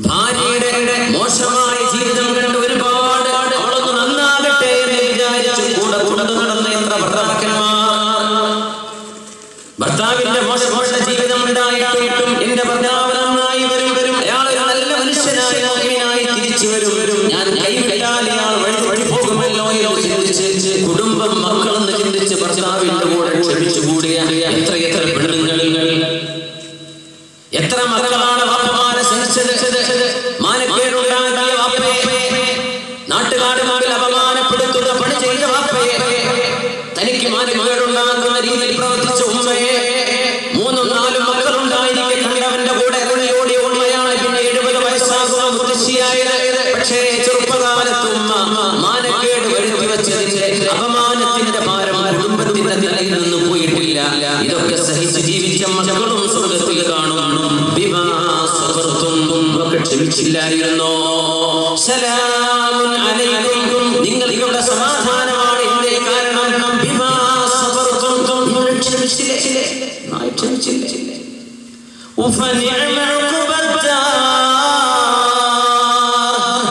ഭാര്യയുടെ മോശമായ ജീവിതം കണ്ട് ഒരുപാട് അവളൊന്ന് നന്നാകട്ടെ എന്ന് വിചാരിച്ച് കൂടെ കൂടെ നടന്ന എത്ര ഭർത്താക്കന്മാർ. ഭർത്താവിന്റെ മോശമായ ജീവിതം ഉണ്ടായിട്ടും എന്റെ ഭർത്താവ് നന്നായി വരും, അയാളൊരു നല്ല മനുഷ്യനായി മുഅ്മിനായി തിരിച്ചു വരും, ഞാൻ കൈവിട്ടാൽ ഇയാൾ വഴി പോകുമല്ലോ എന്ന് ചിന്തിച്ച് കുടുംബം മക്കളെന്ന് ചിന്തിച്ച് ഭർത്താവിന്റെ കൂടെ ക്ഷമിച്ചു കൂടിയ എത്ര പെണ്ണുങ്ങളിൽ എത്ര മക്കളാണ് വാപ്പമാരെ സഹിച്ചത്. മാനക്കേടുണ്ടാക്കിയ വാപ്പയെ, നാട്ടുകാരുടെ മുമ്പിൽ അപമാനപ്പെടുത്തുന്ന പണി ചെയ്ത വാപ്പയെ, തനിക്ക് മാനക്കേടുണ്ടാക്കുന്ന രീതിയിൽ പ്രവർത്തിച്ച ഉമ്മയെ, 3-4 മക്കളുണ്ടായിരിക്കെ കണ്ടവന്റെ കൂടെ ഓടിയ ഉമ്മയാണ് പിന്നെ 70 വയസ്സാകുന്ന മുത്തശ്ശിയായത്. പക്ഷേ ചെറുപ്പകാലത്ത് ഉമ്മ മാനക്കേട് വരുത്തി വെച്ചതിന്റെ അപമാനത്തിന്റെ ഭാരം കുടുംബത്തിന്റെ നിലയിൽ നിന്ന് പോയിട്ടില്ല. ഇതൊക്കെ സഹിച്ച് ജീവിച്ച മക്കളും സ്വർഗത്തിൽ കാണും. ക്ഷമിച്ചില്ലായിരുന്നോ? സലാമുൻ അലൈക്കും, നിങ്ങൾ ഇവിടെ സമാധാനമാണ്. എന്തേ കാരണം? ബിമാ സബർതും, നിങ്ങൾ ക്ഷമിച്ചില്ലേ? ക്ഷമിച്ചില്ലേ?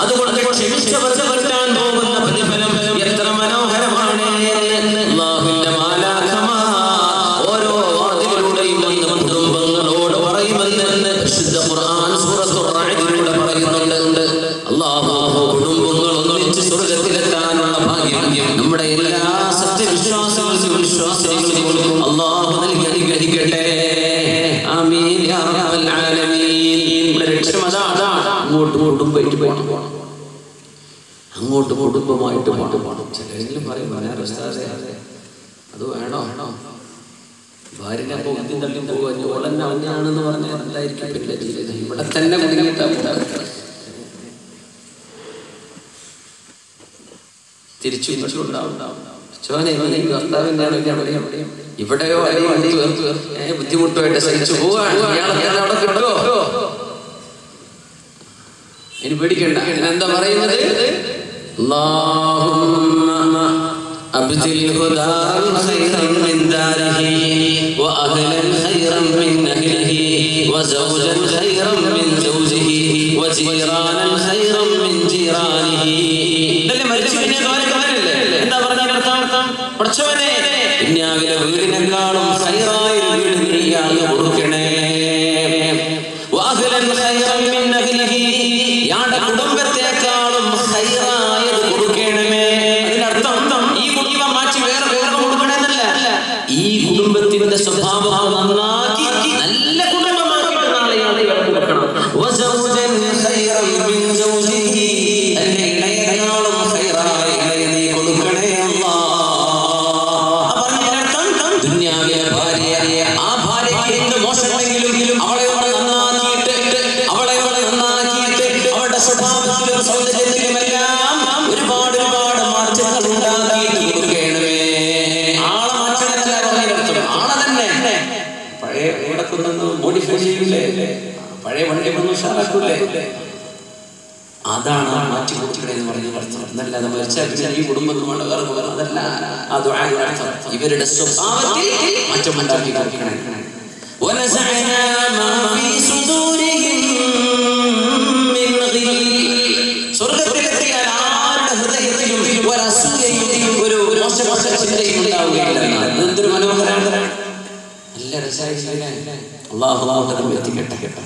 അതുകൊണ്ട് ക്ഷമിച്ചവർക്ക് കിട്ടാൻ പോകുന്ന പ്രതിഫലം എത്ര മനോഹരമാണ് എന്ന് അല്ലാഹുവിന്റെ മാലാഖമാർ ഓരോ വാതിലിലൂടെയും വന്ന് കുടുംബങ്ങളോട് പറയുമെന്ന് പരിശുദ്ധ ഖുർആൻ സൂറത്തുർ റഅദിലൂടെ പറയുന്നുണ്ട്. അല്ലാഹു കുടുംബങ്ങൾ ഒന്നിച്ച് സ്വർഗ്ഗത്തിലെത്താനുള്ള ഭാഗ്യം നമ്മുടെ എല്ലാ സത്യവിശ്വാസികൾക്കും വിശ്വാസികൾക്കും അല്ലാഹു നൽകി അനുഗ്രഹിക്കട്ടെ. ആമീൻ യാ റബ്ബൽ ആലമീൻ. രക്ഷമതാ അങ്ങോട്ട് പോകണം, അങ്ങോട്ട് കുടുംബമായിട്ട് പോകണം. ചിലരെങ്കിലും പറയും അത് വേണോ, ഭാര്യനെ പോകുന്ന തള്ളി പോകുക ഓളന്നെ അവനാണെന്ന് പറഞ്ഞാൽ എന്തായിരിക്കും പിന്നെ ജീവിതം? ഇവിടെ തന്നെ തിരിച്ചു ഇവിടെയോ ബുദ്ധിമുട്ടുമായിട്ട് സഹിച്ചു പോവാണ്. അവിടെ കിട്ടുമോ? ഇനി പേടിക്കണ്ട. എന്താ പറയുന്നത്? اللهم أبدله دارا خيرا من داره وأهلا خيرا من أهله وزوجا خيرا من زوجه وجيرانا خيرا من جيرانه. ദുനിയാവിലെ വീടിനേക്കാളും ഖൈറായ വീട് നീയാണ് കൊടുക്കണേ. വഅഹ്ലൻ ഖൈറൻ മിൻ അഹ്ലിഹി, യാടെ കുടുംബത്തെക്കാളും ഖൈറായത് കൊടുക്കണമേ. അതിനർത്ഥം ഈ കുടുംബം മാറ്റി വേറെ കൊടുക്കണമെന്നല്ല. ഈ കുടുംബത്തിന്റെ സ്വഭാവം നന്നാക്കി നല്ല കുടുംബമാക്കിയിട്ട് നാളെ കൊടുക്കണം. വസൗജൻ ഖൈറൻ മിൻ സൗജിഹി, അല്ലേ ഇണയേക്കാളും ഖൈറായ ഇണയെ നീ കൊടുക്കണേ അല്ലാഹ്. ദുനിയാവിലെ ഭാര്യ, ആ ഭാര്യയ്ക്ക് എന്ത് മോശമെങ്കിലും അവളെ നന്നാക്കിയിട്ട് അവളുടെ സ്വഭാവത്തിലും സൗന്ദര്യത്തിലുമെല്ലാം ഒരുപാട് മാറ്റങ്ങൾ ഉണ്ടാക്കിയിട്ട് കൊടുക്കണമേ. ആളെ മാറ്റണല്ല പറഞ്ഞിടത്തും ആളെ തന്നെ പഴയ ഇടക്കൊന്നും മോഡിഫൈ ചെയ്യില്ലേ, പഴയ വണ്ടി ഒന്ന് ഉഷാറാക്കൂലേ, അതാണ് മാറ്റി കൊടുക്കണേന്ന് പറഞ്ഞു. എന്നല്ലാതെ മരിച്ചാൽ ഈ കുടുംബം അതല്ല. ഇവരുടെ സ്വഭാവത്തിൽ മാറ്റം ഉണ്ടാക്കി കൊടുക്കണേ. സ്വർഗത്തിലെത്തിയാൽ ആരുടെ ഹൃദയത്തിലും ഒരസൂയയും ഒരു മോശമായ ചിന്തയും ഉണ്ടാവുകയില്ല. എന്തൊരു മനോഹരമാണ്, നല്ല രസമായി. അല്ലാഹു എത്തിക്കട്ടെ.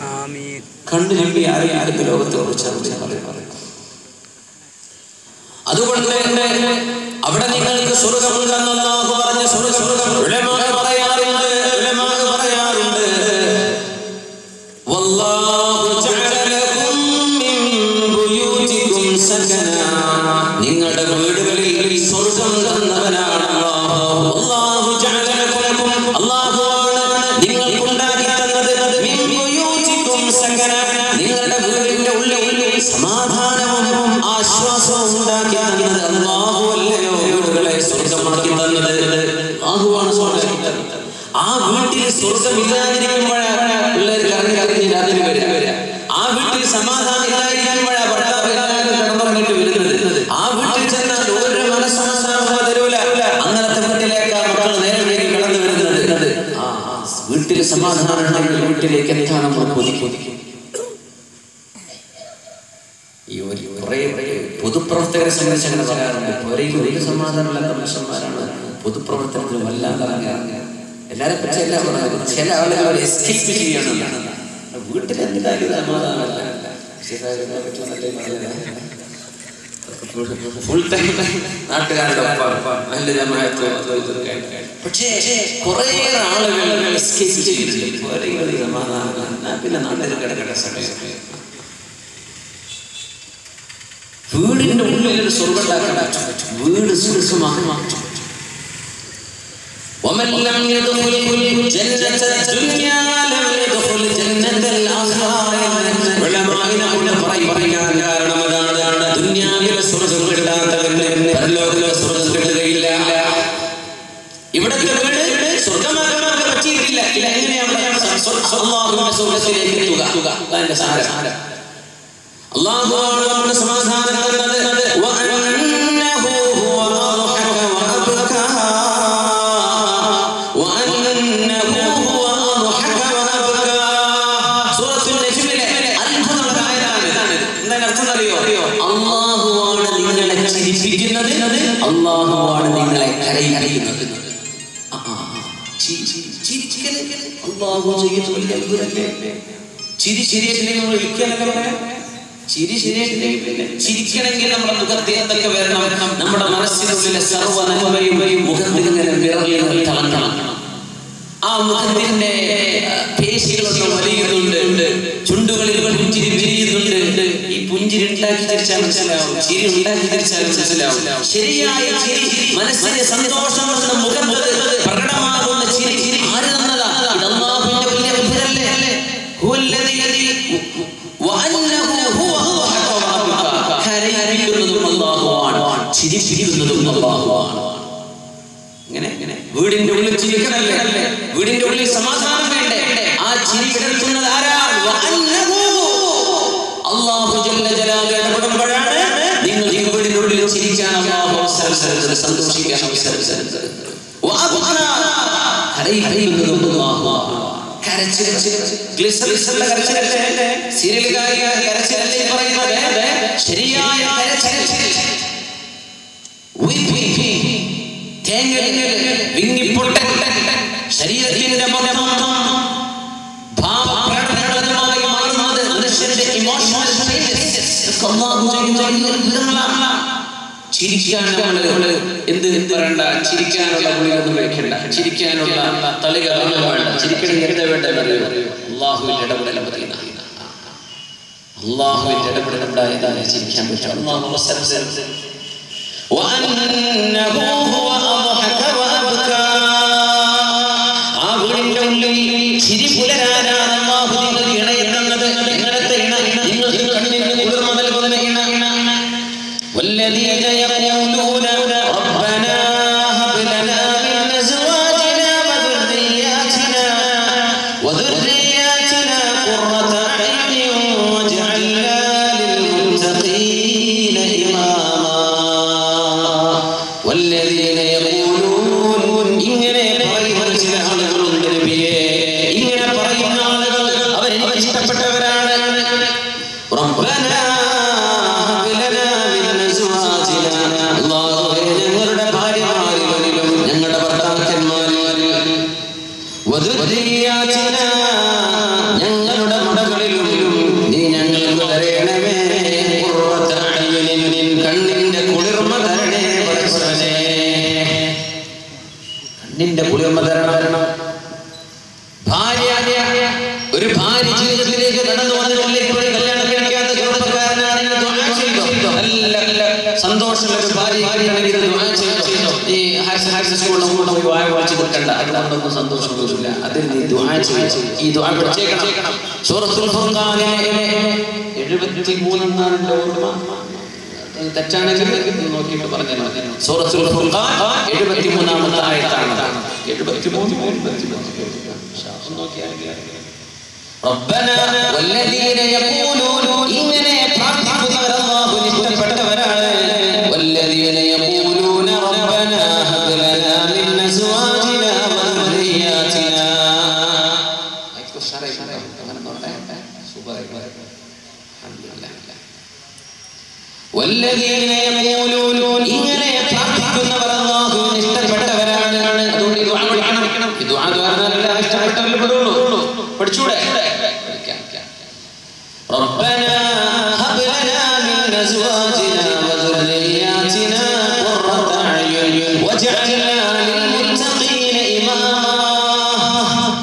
കണ്ടു നമ്പി ആരോഗ്യത്തിന്റെ ലോകത്തെ കുറിച്ച് അതുകൊണ്ട് അവിടെ നിങ്ങൾക്ക് സ്വർഗ്ഗമുണ്ടെന്ന് അല്ലാഹു പറഞ്ഞ സ്വർഗ്ഗം ഉലമാ പറയാറുണ്ട് വല്ലാഹു ജഅല ലക്കും മിൻ ബുയൂതികും സകന നിങ്ങളുടെ വീടുകളിൽ സ്വർഗ്ഗം തന്നവനാണ് അല്ലാഹു. വല്ലാഹു ജഅല ലക്കും അല്ലാഹുവാണ് നിങ്ങൾക്ക് ഉണ്ടാക്കി തന്നത് മിൻ ബുയൂതികും സകന നിങ്ങളുടെ വീടിന്റെ ഉള്ളിൽ സമാധാനവും ആശ്വാസവും ഉണ്ടാക്കി തന്നത് അല്ലാഹു അല്ലയോ. വീടുകളെ സ്വർഗ്ഗമാക്കി തന്നത് അല്ലാഹുവാണ്. സ്വർഗ്ഗം ആ വീട്ടിൽ സ്വർഗ്ഗമില്ലാതിരിക്കുമ്പോഴാണ് പിള്ളേർ കറങ്ങി രാത്രി വരിക. ആ വീട്ടിൽ സമാധാനം ഇല്ലാതിരിക്കുമ്പോഴാണ് ഭർത്താവ് കിടന്നുറങ്ങിട്ട് വരുന്നത്. ആ വീട്ടിൽ ചെന്നാൽ ഒരു മനസ്സമാധാനവും തരൂല. അങ്ങനത്തെ വീട്ടിലേക്ക് മക്കൾ നേരെ വഴി കടന്നു വരുന്നത്. വീട്ടിൽ സമാധാനം ഉണ്ടെങ്കിൽ വീട്ടിലേക്ക് എന്താണ് നമ്മൾ കൊതിക്കും. കുറെ പൊതുപ്രവർത്തകരെ സംബന്ധിച്ച് അങ്ങനെ പറയാറുണ്ട്. ഒരു സമാധാനമുള്ള മനുഷ്യന്മാരാണ് പൊതുപ്രവർത്തനത്തിൽ വല്ലാതെ എല്ലാരെ പറ്റി എല്ലാം പറയുന്നത്. ചില ആളുകൾ എസ്കേപ്പ് ചെയ്യണം. വീട്ടിൽ എന്തായാലും സമാധാനമല്ല. ഫുൾ ടൈം നാട്ടുകാരുടെ നല്ല ജമാഅത്ത്. പക്ഷേ കുറെ ആളുകൾ എസ്കേപ്പ് ചെയ്തിട്ടുണ്ട്. സമാധാനം പിന്നെ നാട്ടിൽ കിടക്കട്ടെ സമയം വീടിന്റെ ഉള്ളിൽ ഒരു സ്വർഗ്ഗം ഉണ്ടാക്കാൻ വീട് സുഖമാക്കി. ومن لم يدخل جنة الدنيا لم يدخل جنة الآخرة ഉലമാഇനെ പറയാൻ കാരണം അതാണ്. ദുനിയാവിലെ സ്വർഗ്ഗം കിട്ടാത്തവന് പരലോകത്തിലെ സ്വർഗ്ഗം കിട്ടുകയില്ല. ഇവിടത്തെ വീട് സ്വർഗ്ഗമാക്കാൻ പറ്റിയിട്ടില്ല. എങ്ങനെയാണ് അല്ലാഹുവിന്റെ സ്വർഗ്ഗത്തിലേക്ക് എത്തുക? അതിന്റെ സാരം അല്ലാഹുവാണ് നമ്മുടെ സമാധാനം തന്നത്. വഅന്നഹു ഹുവ അദ്ഹക വഅബ്കാ വഅന്നഹു ഹുവ അദ്ഹക വഅബ്കാ. സൂറത്തുൽ നജ്മിലെ അത്ഭുതമായ ആയത്താണ്. എന്താണ് അർത്ഥം അറിയോ? അല്ലാഹുവാണ് നിങ്ങളെ ചിരിപ്പിക്കുന്നത്, അല്ലാഹുവാണ് നിങ്ങളെ കരയിപ്പിക്കുന്നത്. അല്ലാഹു ചെയ്യുന്ന വലിയ അത്ഭുതമല്ലേ. ചിരി ശരിയായില്ലെങ്കിൽ ചിരിക്കണമെങ്കിൽ നമ്മുടെ മുഖത്ത് എന്തൊക്കെ വരണം? നമ്മുടെ മനസ്സിനുള്ളിലെ സർവ്വ നന്മയും മുഖത്തിൽ ഇങ്ങനെ വിറങ്ങി തളങ്ങണം. ആ മുഖത്തിന്റെ പേശികളൊക്കെ വലിയുന്നുണ്ട്. ചുണ്ടുകളിൽ പുഞ്ചിരി വിരിയുന്നുണ്ട്. ഈ പുഞ്ചിരി ഉണ്ടാക്കി തിരിച്ചാൽ മനസ്സിലാവും, ചിരി ഉണ്ടാക്കി തിരിച്ചാൽ മനസ്സിലാവും. ശരിയായ ചിരി, മനസ്സിന്റെ സന്തോഷം എന്ന മുഖത്ത് പ്രകടമാകുന്ന ചിരി ആര് തന്നതാ? ഇത് അല്ലാഹുവിന്റെ വലിയ അത്ഭുതമല്ലേ. ചിരിപ്പിക്കുന്നതും അല്ലാഹുവാണ്. ഇങ്ങനെ വീടിന്റെ ഉള്ളിൽ ചിരിക്കണല്ലേ, വീടിന്റെ ഉള്ളിൽ സമാധാനം വേണ്ടേ? ആ ചിരി വിടർത്തുന്നത് ആരാണ്? അല്ലാഹു ജല്ല ജലാലുഹു ഇടപെടുമ്പോഴാണ് നിങ്ങൾ ഈ വീടിന്റെ ഉള്ളിൽ ചിരിക്കാൻ അല്ലാഹു അവസരം സന്തോഷിക്കാൻ അവസരം കരയിപ്പിക്കുന്നതും അല്ലാഹുവാണ്. ശരിയായ ശരീരത്തിന്റെ ഭാവപ്രകടനമായി മാറുന്നത് മനുഷ്യന്റെ ഇമോഷണൽ ചിരിക്കാൻ നമ്മള് എന്ത് പറയണ്ട, ചിരിക്കാനുള്ള ഗുളികയൊന്നും കഴിക്കണ്ട, ചിരിക്കാനുള്ള തളികളൊന്നും വേണ്ട. ചിരിക്കണമെങ്കിൽ എന്താ വേണ്ടത് അറിയോ? അല്ലാഹുവിന്റെ ഇടപെടൽ മതി. അല്ലാഹുവിന്റെ ഇടപെടൽ ഉണ്ടായതാണ് ചിരിക്കാൻ പറ്റും. ആ വീടിന്റെ ഉള്ളിൽ ചിരി പുലരാനാണ് അല്ലാഹു നിങ്ങൾക്ക് ഇണയെത്തുന്നത്. എങ്ങനത്തെ ഇണ? നിങ്ങൾക്ക് കണ്ണിന് കുളിർമ നൽകുന്ന ഇണ. والذين يقولون ربنا هب لنا من أزواجنا وذرياتنا قرة أعين واجعلنا للمتقين إماما. والذين يقولون ഇങ്ങനെ പറയുന്ന ചില ആളുകളുണ്ട് നബിയേ. ഇങ്ങനെ പറയുന്ന ആളുകൾ അവർ എനിക്ക് ഇഷ്ടപ്പെട്ടവരാണ്. ربنا ഞങ്ങളുടെ ഭാര്യമാരിലും ഞങ്ങളുടെ ഭർത്താക്കന്മാരിലും ഞങ്ങളുടെ മടകളിലും നീ ഞങ്ങൾക്ക് തരണമേ കണ്ണിന്റെ കുളിർമ നിന്റെ കുളിർമ തരണം. ഭാര്യ ഒരു ഭാര്യ ജീവിതത്തിലേക്ക് കടന്നു വന്നിട്ടില്ലെങ്കിൽ കല്യാണം കഴിക്കാത്ത ചെറുപ്പക്കാരനാണ് നല്ല സന്തോഷമുള്ള ഒരു ഭാര്യ ഈ ഹയർ സ്കൂളിലും കൂടെ പോയി വായ വായിച്ച് നിൽക്കണ്ട. അതിനൊന്നും സന്തോഷം വരില്ല. അതിൽ നീ ദുആ ചെയ്യണം. ഈ ദുആ പഠിച്ചേക്കണം. സൂറത്തുൽ ഫുർഖാനിലെ 73 ഓർമ്മ തെറ്റാണെങ്കിൽ നോക്കിയിട്ട് പറഞ്ഞാൽ സൂറത്തുൽ ഫുർഖാൻ 73ാമത്തെ ആയത്താണ്. 73 റബ്ബനാ വല്ലദീന യഖൂലൂന ഇങ്ങനെ പ്രാർത്ഥിക്കുന്നവർ അല്ലാഹുവിനെ ഇഷ്ടപ്പെട്ടവരാണ്. വല്ലദീന യഖൂലൂന റബ്ബനാ ഹബ് ലനാ മിൻ അസ്വാജിനാ വദുരിയാതിനാ വല്ലദീന യഖൂലൂന ഇങ്ങനെ പ്രാർത്ഥിക്കുന്നവർ അല്ലാഹുവിനെ ഇഷ്ടപ്പെട്ടവരാണ്. അതുകൊണ്ട് ദുആ പഠിക്കണം. ഈ ദുആ പറഞ്ഞാൽ ഇഷ്ടപ്പെട്ടവരെ പെടുള്ളൂ. പഠിച്ചൂടെ? ربنا هب لنا من ازواجنا وذرياتنا قرة اعين واجعلنا للمتقين اماما.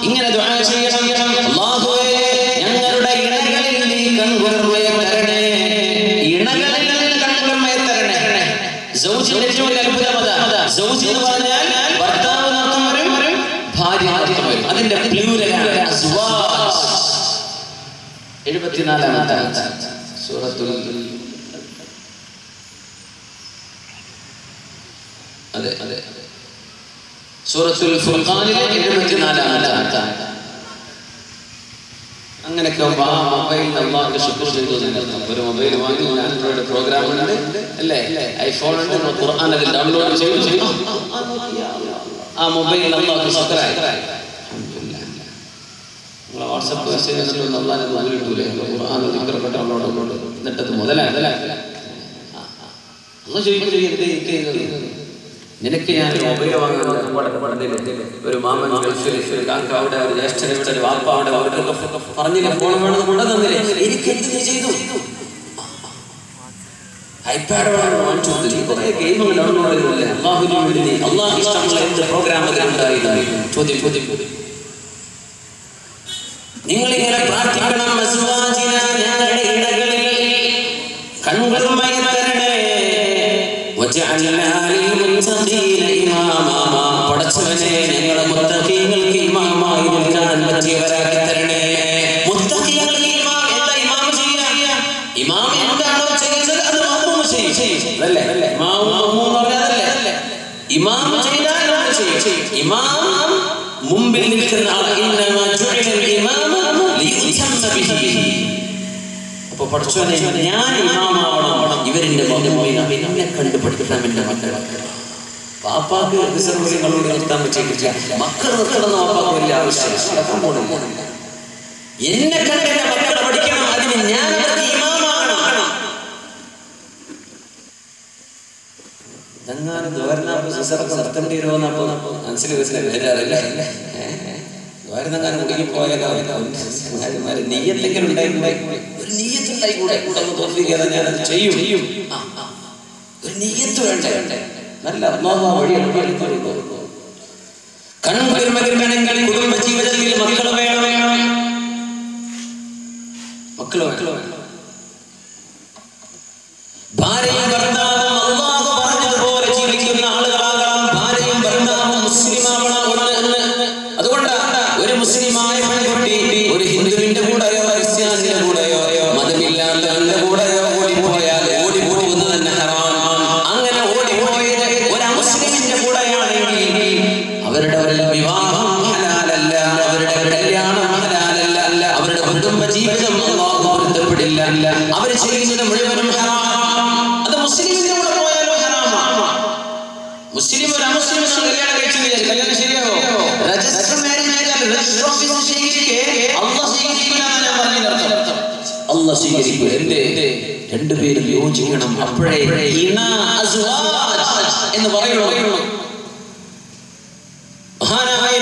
ഇങ്ങനെ ദുആ ചെയ്യണം. അല്ലാഹുവേ ഞങ്ങളുടെ ഇണകളിൽ നീ കൺകുളിർമയെ തരണേ. ഇണകളിൽ നിന്ന് കൺകുളിർമയെ തരണേ. സൗജിന്റെ ഏറ്റവും അത്ഭുതമതാ. സൗജ് എന്ന് പറഞ്ഞാൽ ഭർത്താവ് എന്നർത്ഥം വരും, ഭാര്യ എന്നർത്ഥം വരും. അതിന്റെ പ്ലൂരലാണ് അസ്വാജ്. 74ാമത്തെ സൂറത്തുൽ സൂറത്തുൽ ഫുർഖാനിലെ 74ാമത്തെ. അങ്ങനെയൊക്കെ മൊബൈലിൽ അല്ലാഹുവിനെ ശുക്ർ ചെയ്തു. ഒരു മൊബൈൽ വാങ്ങി ആൻഡ്രോയിഡ് പ്രോഗ്രാം ഉണ്ട് അല്ലേ, ഐഫോൺ ഉണ്ട്, ഖുർആൻ അതിൽ ഡൗൺലോഡ് ചെയ്തു. ആ മൊബൈലിൽ അല്ലാഹുവിനെ ശുക്റായി. വാട്സപ്പ് മെസ്സേജ് എന്നിട്ടത് മുതലാണ് നിനക്ക് ഞാൻ മൊബൈൽ വാങ്ങുന്നത്. ഒരു മാമൻ ഗൾഫിൽ, ഒരു കാക്കയുടെ ഒരു ജ്യേഷ്ഠയുടെ ഒരു വാപ്പാവിടെ പറഞ്ഞില്ല ഫോൺ വേണമെന്ന് കൊണ്ടു തന്നില്ലേ. എനിക്ക് എന്ത് ചെയ്തു? ഐപാഡ് വാങ്ങിച്ചു. കുറെ ഗെയിമുകൾ ഡൗൺലോഡ് ചെയ്തില്ലേ. അള്ളാഹുവിന് വേണ്ടി അള്ളാഹ് ഇഷ്ടമുള്ള എന്ത് പ്രോഗ്രാമുകൾ ഉണ്ടായിരുന്നു? ചോദ്യം. നിങ്ങളിങ്ങനെ പ്രാർത്ഥിക്കണം. ഞങ്ങളുടെ ഇടകളിൽ കൺകുളിർമയെ തരണേ. പടച്ചവനെ ഞങ്ങളുടെ മുത്തഖീങ്ങൾക്ക് ഇമാമായി നിൽക്കാൻ പറ്റിയവരാക്കി തരണേ. മുത്തഖീങ്ങൾക്ക് ഇമാം എന്താ ഇമാം ചെയ്യുക? ഇമാം എന്താണോ ചെയ്യുന്നത് അത് മഅ്മൂം ചെയ്യും. ഇമാം ചെയ്താൽ ചെയ്യും. ഇമാം മുമ്പിൽ നിൽക്കുന്ന ആൾ അപ്പൊ പഠിച്ചോനെ ഞാൻ ഇമാമാവണം. ഇവരെന്റെ എന്നെ കണ്ടു പഠിക്കണം. എന്റെ മക്കളെ പാപ്പാക്ക് റിസർവറികളോട് നിർത്താൻ പറ്റിയിട്ടില്ല. മക്കൾ നിർത്തണമെന്ന് പാപ്പാക്ക് വലിയ ആവശ്യമില്ല. എന്നെ കണ്ട് എന്റെ മക്കളെ പഠിക്കണം. അതിന് ഞാൻ ഇമാമാവണം. ഇതെങ്ങാനും ദ്വാരനാപ്പ് റിസർവ് നിർത്തേണ്ടി വരുമെന്നപ്പോ മനസ്സിൽ വരാറില്ല. ദ്വാരനെങ്ങാനും മുടങ്ങി പോയ നെയ്യത്തെങ്കിലും ഒരു നെയ്യത്തുണ്ടായി കൂടെ തോൽപ്പിക്കാതെ ഞാനത് ചെയ്യും. ഒരു നെയ്യത്ത് വേണ്ടേ? നല്ല കൺകുളിർമകൾ കുടുംബ ജീവിതത്തിൽ മക്കൾ വേണം. ഭാര്യയും ഭർത്താവും അല്ലാഹു പറഞ്ഞതുപോലെ ജീവിക്കുന്ന ആളുകളാകണം. ഭാര്യയും ഭർത്താവും മുസ്ലിമാവണം. അതുകൊണ്ടാണ് ഒരു മുസ്ലിമായ പെൺകുട്ടി ഒരു ഹിന്ദുവിന്റെ കൂടെയോ ക്രിസ്ത്യാനിന്റെ കൂടെയോ മതമില്ലാത്തവന്റെ കൂടെയോ ഓടിപ്പോയാൽ ഓടിപ്പോകുന്നത് തന്നെ ഹറാമാണ്. അങ്ങനെ ഓടിപ്പോയത് ഒരു അമുസ്ലിമിന്റെ കൂടെയാണെങ്കിൽ അവരുടെ വിവാഹം ഹലാലല്ല, അവരുടെ കല്യാണം ഹലാലല്ല, അവരുടെ കുടുംബ ജീവിതം അല്ലാഹു പൊരുത്തപ്പെടില്ല. അവർ ചെയ്യുന്നത് മുഴുവനും ഹറാം. അത് മുസ്ലിമിന്റെ കൂടെ പോയാലോ ഹറാമാണ്. മുസ്ലിം ഒരു അമുസ്ലിമിനെ കല്യാണം കഴിച്ചു കല്യാണം ശരിയാവോ? രജിസ്റ്റർ മാരേജ് അല്ലാഹ് സ്വീകരിക്കും. രണ്ടുപേരും യോജിക്കണം. അപ്പോഴേ എന്ന് പറയുള്ളൂ. മഹാനായ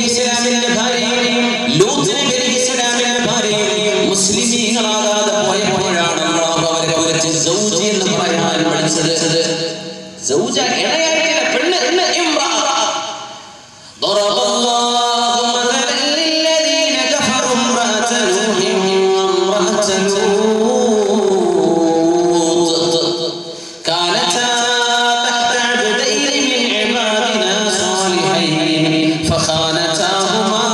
ഇസ്ലാമിന്റെ ഭാര്യയും ലൂത്ത് നബി ഇസ്ലാമിന്റെ ഭാര്യയും മുസ്ലിമീങ്ങളാകാതെ പോയപ്പോഴാണ് അല്ലാഹു അവരെ കുറിച്ച് സൗജ എന്ന് പറയാൻ പഠിച്ചത്. സൗജ ഇണയായിട്ടില്ല, പെണ്ണ്. ضرب الله مثلا للذين كفروا امرأة نوح وامرأة لوط كانتا تحت عبدين من عبادنا صالحين فخانتاهما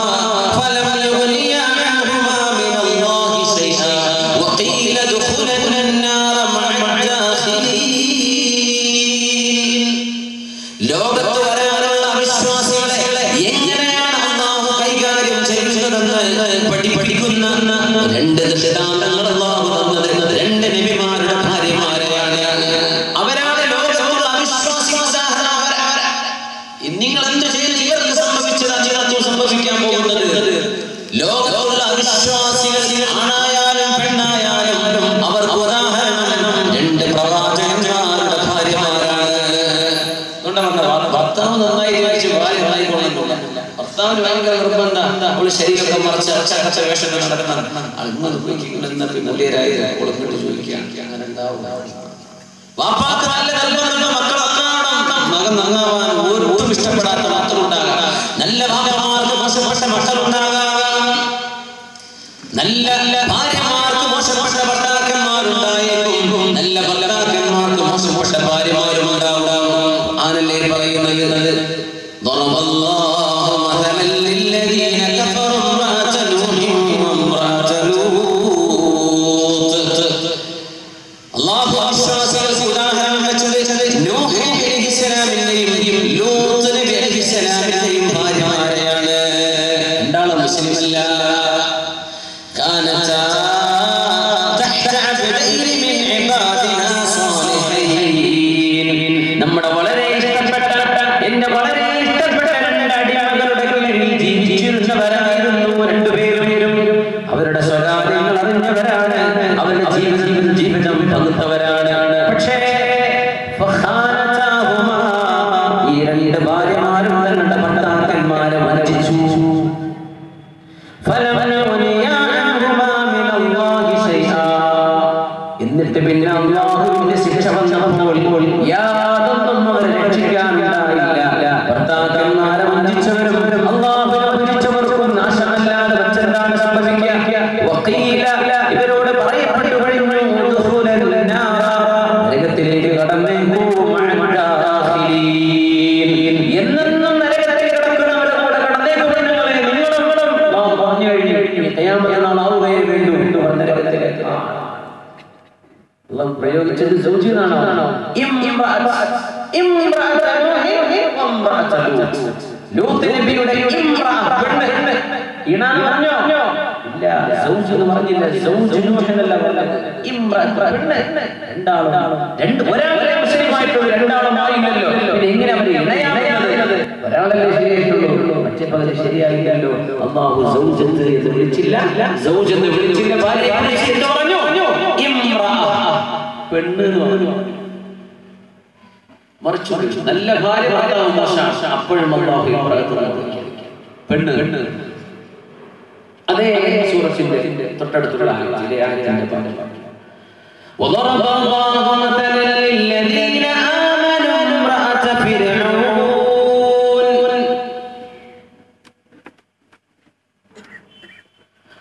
فلم يغنيا عنهما من الله شيئا وقيل ادخلا النار مع الداخلين. ലോകത്ത് വരാനുള്ള വിശ്വാസികളെ എങ്ങനെയാണ് അല്ലാഹു കൈകാര്യം ചെയ്യുന്നതെന്ന് പഠിപ്പിക്കുന്ന രണ്ട് ദൃഷ്ടാന്തങ്ങൾ അല്ലാഹു തന്നത് രണ്ട് നബിമാരുടെ ഭാര്യമാരെയാണ്. അവരാണ് ലോകത്തുള്ള അവിശ്വാസികൾ. നിങ്ങൾ എന്ത് ചെയ്ത് ഇവർക്ക് സംഭവിച്ചതാണ് ചിലർക്ക് സംഭവിക്കാൻ പോകുന്നത്. ലോകത്തുള്ള അവിശ്വാസികൾ ആണായാലും പെണ്ണായാലും അവർക്ക് ഉദാഹരണം രണ്ട് പ്രവാചകന്മാരുടെ ഭാര്യമാരാണ്. ഭർത്താവ് നന്നായി ഭാര്യ നന്നായി കൊള്ളുന്നില്ല. ഭർത്താവിന് ഭയങ്കര നിർബന്ധം. അവള് ശരീരത്തെ മറച്ച് അച്ചടച്ച വേഷങ്ങൾ നടക്കണം. അങ്ങനെ പുള്ളിയരായി കൊടുത്തിട്ട് ചോദിക്കുകയാണ് അങ്ങനെ ഉണ്ടാവും. വാപ്പാക്ക് നല്ല നിർബന്ധം മക്കൾ നന്നാവണം. മകൻ നന്നാവാൻ ഒട്ടും ഇഷ്ടപ്പെടാത്ത മക്കളുണ്ടാകാം. നല്ല ഭാര്യമാർക്ക് മോശപ്പെട്ട മക്കളുണ്ടാകാം. നല്ല ഭാര്യമാർക്ക് മോശപ്പെട്ട ഭർത്താക്കന്മാരുണ്ടായേക്കും. നല്ല ഭർത്താക്കന്മാർക്ക് മോശപ്പെട്ട ഭാര്യമാരും ഉണ്ടാവും. ആണല്ലേ പറയുന്നത് ضرب الله مثلا للذين كفروا امرأة نوح وامرأة لوط. അല്ലാഹു വിശ്വാസികൾക്ക് ഉദാഹരണം വെച്ചത് നൂഹ് അലൈഹിസ്സലാമിന്റെയും ലൂത്ത് നബി അലൈഹിസ്സലാമിന്റെയും ഭാര്യമാരെയാണ്. രണ്ടാളും മുസ്ലിമല്ല. കാനതാ തഹ്ത അബ്ദൈൻ മിൻ ഇബാദിനാ സാലിഹീൻ. നമ്മുടെ വളരെ ഇഷ്ടപ്പെട്ട എന്റെ വളരെ ഇഷ്ടപ്പെട്ട രണ്ട് അടിമകളുടെ കീഴിൽ ജീവിച്ചിരുന്നവരായിരുന്നു രണ്ടുപേരും. അവരുടെ സ്വകാര്യങ്ങൾ അറിഞ്ഞവരാണ്. അവരുടെ ജീവിതം പകുത്തവരാണ്. പക്ഷേ ഈ രണ്ട് ഭാര്യമാരും തങ്ങളുടെ ഭർത്താക്കന്മാരെ വഞ്ചിച്ചു. എന്നിട്ട് പിന്നെ അല്ലാഹുവിന്റെ ശിക്ഷ വന്നപ്പോൾ യാതൊന്നും അവരെ രക്ഷിക്കാനുണ്ടായില്ല. ഭർത്താക്കന്മാരെ വഞ്ചിച്ചവരും അല്ലാഹുവിനെ വഞ്ചിച്ചവർക്കും നാശമല്ലാതെ മറ്റെന്താണ് സംഭവിക്കുക? ഇവരോട് പറയപ്പെട്ടു കഴിഞ്ഞു നരകത്തിലേക്ക് കടന്നേക്കൂ. എന്നെന്നും നരകത്തിൽ കിടക്കുന്നവരുടെ കൂടെ കടന്നേക്കും. നിങ്ങളും പറഞ്ഞു കഴിഞ്ഞു ഖിയാമത്ത് നാൾ ആവുകയേ വേണ്ടൂ എന്ന് പറഞ്ഞ നരകത്തിലേക്ക് അല്ലാഹു പ്രയോഗിച്ചത് സൗജിനാണോ? ലൂത്ത് നബിയുടെ പെണ്ണ് ഇണാൻ പറഞ്ഞോ? ഇല്ല. സൗജ് എന്ന് പറഞ്ഞില്ല. സൗജ് എന്നല്ല പറഞ്ഞത്. പെണ്ണ് രണ്ടാളും ഒരാളെ മുസ്ലിമായിട്ടുള്ളൂ. രണ്ടാളും ആയില്ലല്ലോ. പിന്നെ എങ്ങനെ അവർ ഇണയാവുന്നത്? ഒരാളല്ലേ ശരിയായിട്ടുള്ളൂ. മറ്റേ പകരം ശരിയായില്ലല്ലോ. അല്ലാഹു സൗജ് എന്ന് വിളിച്ചില്ല. സൗജ് എന്ന് വിളിച്ചില്ല. ഭാര്യ പറഞ്ഞു പെണ്ണ് എന്ന് പറഞ്ഞു. മറിച്ചു നല്ല ഭാര്യ ഭർത്താവ് മോശം. അപ്പോഴും അല്ലാഹു പെണ്ണ് അതേ സൂറത്തിന്റെ തൊട്ടടുത്തുള്ള ആയത്തിന്റെ പാട്ട്. وضرب الله مثلا للذين آمنوا امرأة فرعون.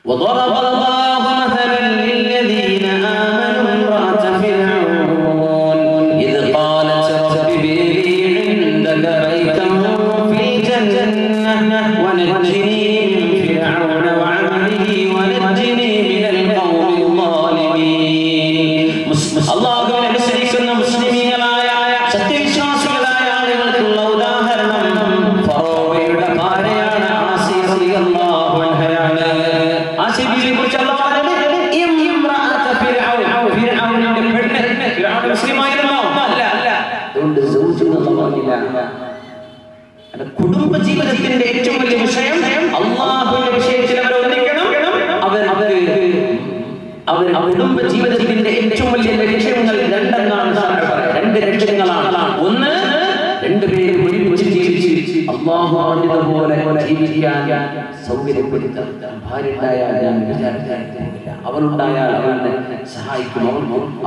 وضرب الله مثلا للذين آمنوا امرأة فرعون إذ قالت رب ابن لي عندك بيتا في الجنة ونجني من فرعون وعمله ونجني من القوم الظالمين. അല്ലാഹുവിനെ അനുസരിക്കുന്ന മുസ്ലിമീങ്ങളായ സത്യവിശ്വാസികളായ ആളുകൾക്കുള്ള ഉദാഹരണം ഫറോവയുടെ ഭാര്യയാണ് ആസി റളിയല്ലാഹു അൻഹയാണ്. ആസി ബിവിയെ കുറിച്ച് അല്ലാഹു പറഞ്ഞത് ഇംറഅത ഫിർഔൻ. ഫിർഔനിന്റെ പെണ്ണ്. ഫിർഔൻ മുസ്ലിമായിരുന്നോ? അല്ല. അതുകൊണ്ട് സൗജ് എന്ന് പറഞ്ഞില്ല. കുടുംബ ജീവിതത്തിന്റെ ഏറ്റവും വലിയ വിഷയം അല്ലാഹുവിന്റെ വിഷയത്തിൽ അവർ ഒന്നിക്കണം. അവർ കുടുംബ ജീവിതത്തിന്റെ ഏറ്റവും വലിയ ലക്ഷ്യങ്ങൾ രണ്ടെണ്ണാണ്. രണ്ട് ലക്ഷ്യങ്ങളാണ്. ഒന്ന്, രണ്ടുപേരും ഒരുമിച്ച് ജീവിച്ച് അല്ലാഹു പറഞ്ഞതുപോലെ ജീവിക്കാൻ സൗകര്യപ്പെടുത്താൻ. ഭാര്യ ഉണ്ടായാൽ ഞാൻ വിചാരിച്ചില്ല, അവളുണ്ടായാൽ അവളെ സഹായിക്കും,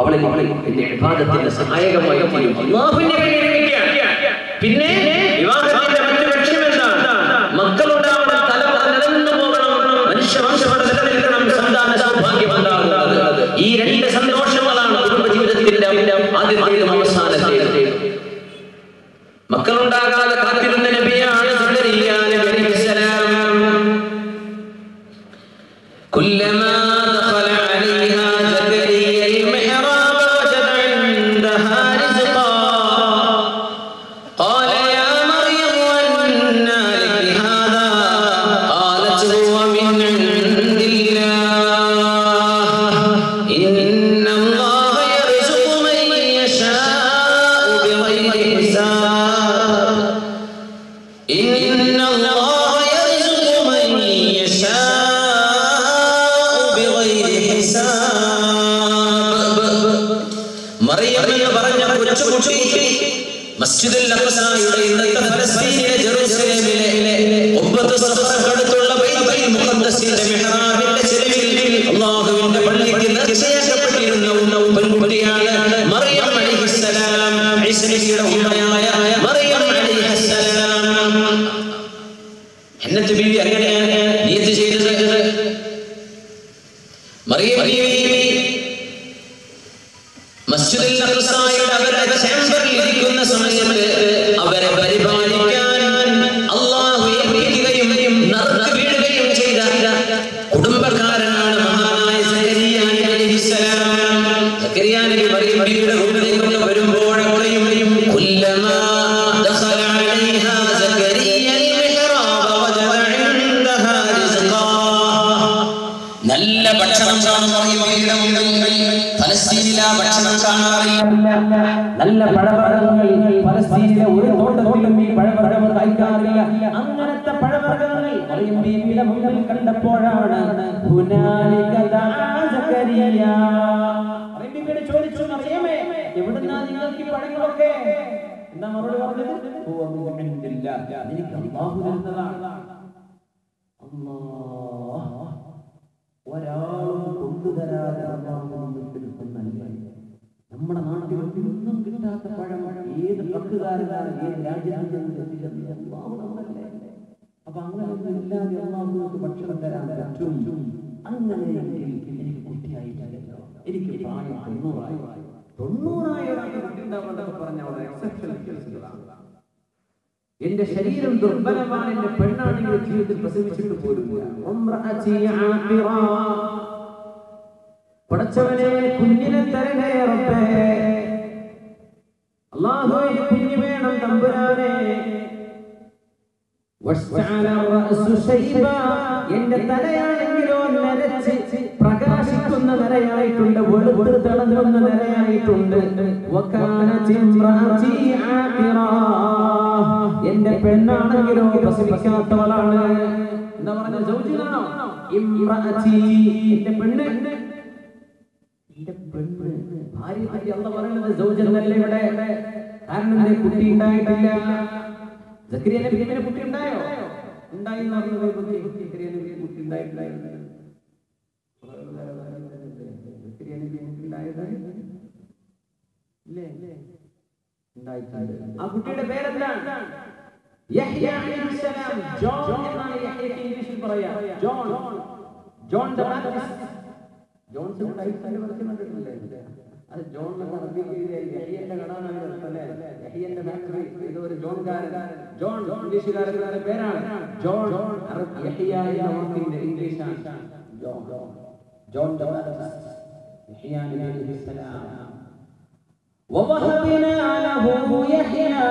അവളെ എന്റെ ഇബാദത്തിന്റെ സഹായകമായി തീരും. അല്ലാഹുവിനെ പിന്നെ വിവാഹത്തിന്റെ മറ്റു ലക്ഷ്യം എന്താണ്? حساب إن الله يرزق من يشاء بغير حساب مريم എന്ന് പറഞ്ഞ കൊച്ചുകുട്ടി മസ്ജിദുൽ അഖ്സായുടെ ഇന്നത്തെ ഫലസ്തീനിലെ ജെറുസലേമിലെ ഖുബ്ബത്ത് സഖറക്കടുത്തുള്ള ബൈത്തുൽ മുഖദ്ദസിന്റെ മിഹ്റാബിന്റെ ചെരുവിൽ അല്ലാഹുവിന്റെ പള്ളിക്ക് നിശ്ചയിക്കപ്പെട്ടിരുന്ന പെൺകുട്ടിയാണ് മറിയം അലൈഹിസ്സലാം. ഈസ നബിയുടെ ഉമ്മയായ മറിയം അലൈഹിസ്സലാം. ഹന്നത്ത് ബീവി അങ്ങനെയാണ് നിയത്ത് ചെയ്തത്. മറിയം ബീവി മസ്ജിദുൽ അഖ്സായുടെ അവരുടെ ചേംബറിൽ ഇരിക്കുന്ന സമയത്ത് അവരെ പരിപാലിക്കാൻ അല്ലാഹു ഏൽപ്പിക്കുകയും നറുക്ക് വീഴുകയും ചെയ്ത കുടുംബക്കാരനാണ് മഹാനായ സക്കരിയ നബി അലൈഹിസ്സലാം. സക്കരിയ നബി മറിയം ബീവിയുടെ റൂമിലേക്ക് വരുമ്പോഴൊക്കെയും കുല്ലമാ ദഖല അലൈഹാ സക്കരിയ അൽ-മിഹ്റാബ വജദ ഇൻദഹാ റിസ്ഖാ. നല്ല ഭക്ഷണം കാണുന്ന ഫലസ്തീനിലെ ഭക്ഷണം കാണാറില്ല. നല്ല പഴവർഗ്ഗങ്ങൾ ഫലസ്തീനിലെ ഒരു തോട്ടത്തിലും ഈ പഴവർഗ്ഗങ്ങൾ കഴിക്കാറില്ല. അങ്ങനത്തെ പഴവർഗ്ഗങ്ങൾ മറിയം ബീവിയുടെ മുന്നിൽ കണ്ടപ്പോഴാണ് ഹുനാലിക ദഅ സക്കരിയ. മറിയം ബീവിയോട് ചോദിച്ചു, മറിയമേ എവിടുന്നാ നിങ്ങൾക്ക് ഈ പഴങ്ങളൊക്കെ? എന്താ മറുപടി പറഞ്ഞത്? ഹുവ മിൻ ഇൻദില്ലാഹ്, എനിക്ക് അല്ലാഹു തന്നതാണ്. അല്ലാഹ് ഒരാളും കൊണ്ടുതരാതെ നമ്മുടെ നാട്ടിൽ ഒന്നും കിട്ടാത്ത പഴം ഏത് പക്കുകാരനാണ് ഏത് രാജ്യത്ത്. അപ്പൊ അങ്ങനെയൊന്നും ഇല്ലാതെ അല്ലാഹുവിനോട് ഭക്ഷണം തരാൻ പറ്റും. അങ്ങനെയെങ്കിൽ എനിക്ക് കുട്ടിയായിട്ടല്ലോ, എനിക്ക് പ്രായം 90 എന്റെ ശരീരം ദുർബലമാണ്, എന്റെ പെണ്ണാണെങ്കിൽ ജീവിതത്തിൽ പ്രസവിച്ചിട്ട് പോലുമില്ല. പടച്ചവനെ കുഞ്ഞിനെ തരണേ റബ്ബേ, അല്ലാഹുവേ കുഞ്ഞ് വേണം തമ്പുരാനെ. എന്റെ തലയാണെങ്കിലോ നരച്ച് പ്രകാശിക്കുന്ന നരയായിട്ടുണ്ട്, വെളുത്ത് തിളങ്ങുന്ന നരയായിട്ടുണ്ട്. എന്റെ പെണ്ണാണെങ്കിലോ പ്രസവിക്കാത്തവളാണ്. എന്താ പറഞ്ഞ സൗജിനാണോ? എന്റെ പെണ്ണ്, എന്റെ പെണ്ണ് ഭാര്യ പറ്റി അല്ല പറയുന്നത് സൗജന്നല്ലേ ഇവിടെ. കാരണം കുട്ടി ഉണ്ടായിട്ടില്ല. സക്കരിയ നബിക്ക് കുട്ടി ഉണ്ടായോ? ഉണ്ടായി എന്ന് പറഞ്ഞത് സക്കരിയ നബിക്ക് കുട്ടി ഉണ്ടായിട്ടില്ല. സക്കരിയ നബിക്ക് കുട്ടി ഉണ്ടായത് ഇല്ലേ? ഉണ്ടായിട്ടുണ്ട്. ആ കുട്ടിയുടെ പേരെന്താണ്? യഹ്യ അലൈഹിസ്സലാം. ജോൺ എന്നാണ് യഹ്യക്ക് ഇംഗ്ലീഷിൽ പറയാ. John, John the Baptist. Johnson ഉണ്ടായിട്ടുണ്ട് പറഞ്ഞിട്ടില്ലേ? അത് ജോൺ എന്ന അറബിക്ക് യഹ്യന്റെ കടാനാണ് അല്ലേ? യഹ്യന്റെ ഫാക്ടറി ഇത് ഒരു ജോൺകാരൻ. ജോൺ ഇംഗ്ലീഷുകാരന്റെ പേരാണ് ജോൺ. യഹ്യ എന്ന വാക്കിന്റെ ഇംഗ്ലീഷാണ് John. John the Baptist, Yahya അലൈഹിസ്സലാം. وَوَهَبْنَا لَهُ يَحْيَى.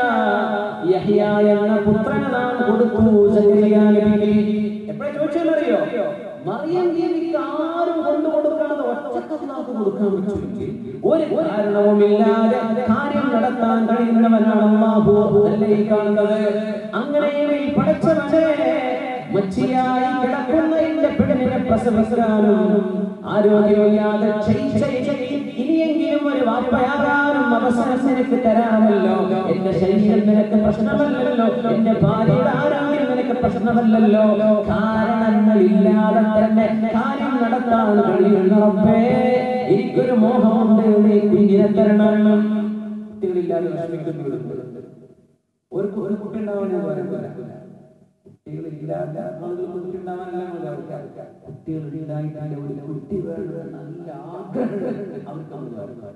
യഹ്യ എന്ന പുത്രനെ നാം കൊടുത്തു സക്കരിയ നബിക്ക്. എപ്പോഴാ ചോദിച്ചറിയോ? മറിയം ബീവിക്ക് ആരും കൊണ്ടുകൊടുക്കാതെ ഒറ്റക്ക് അല്ലാഹു കൊടുക്കാൻ പറ്റുമെങ്കിൽ ഒരു കാരണവുമില്ലാതെ കാര്യം നടത്താൻ കഴിയുന്നവനാണ് അല്ലാഹു. അല്ലേ ഈ കാണുന്നത്? അങ്ങനെയെങ്കിൽ പടച്ചവനെ മച്ചിയായി കിടക്കുന്ന എന്റെ പെണ്ണിനെ പ്രസവിക്കാനും ആരോഗ്യമില്ലാതെ ഇനിയെങ്കിലും ഒരു വാപ്പയാകാനും അവസരം നിനക്ക് തരാമല്ലോ. എന്റെ ശരീരം നിനക്ക് പ്രശ്നമല്ലല്ലോ, എന്റെ ഭാര്യയുടെ ആരോഗ്യം നിനക്ക് പ്രശ്നമല്ലല്ലോ. കാരണങ്ങളില്ലാതെ തന്നെ കാര്യം നടത്താൻ കഴിയുന്ന റബ്ബേ, എനിക്കൊരു മോഹമുണ്ട്, നീ കുഞ്ഞിനെ തരണം. കുട്ടികളില്ലാതെ വിഷമിക്കുന്നുണ്ട്. ഒരു കുട്ടി ഉണ്ടാവാൻ കുട്ടികളില്ലാത്ത ആളുകൾ കുട്ടി ഉണ്ടാവാനല്ല കുട്ടികളുണ്ടായിട്ടാണ് ഒരു കുട്ടി വേണം നല്ല ആഗ്രഹം അവർക്ക്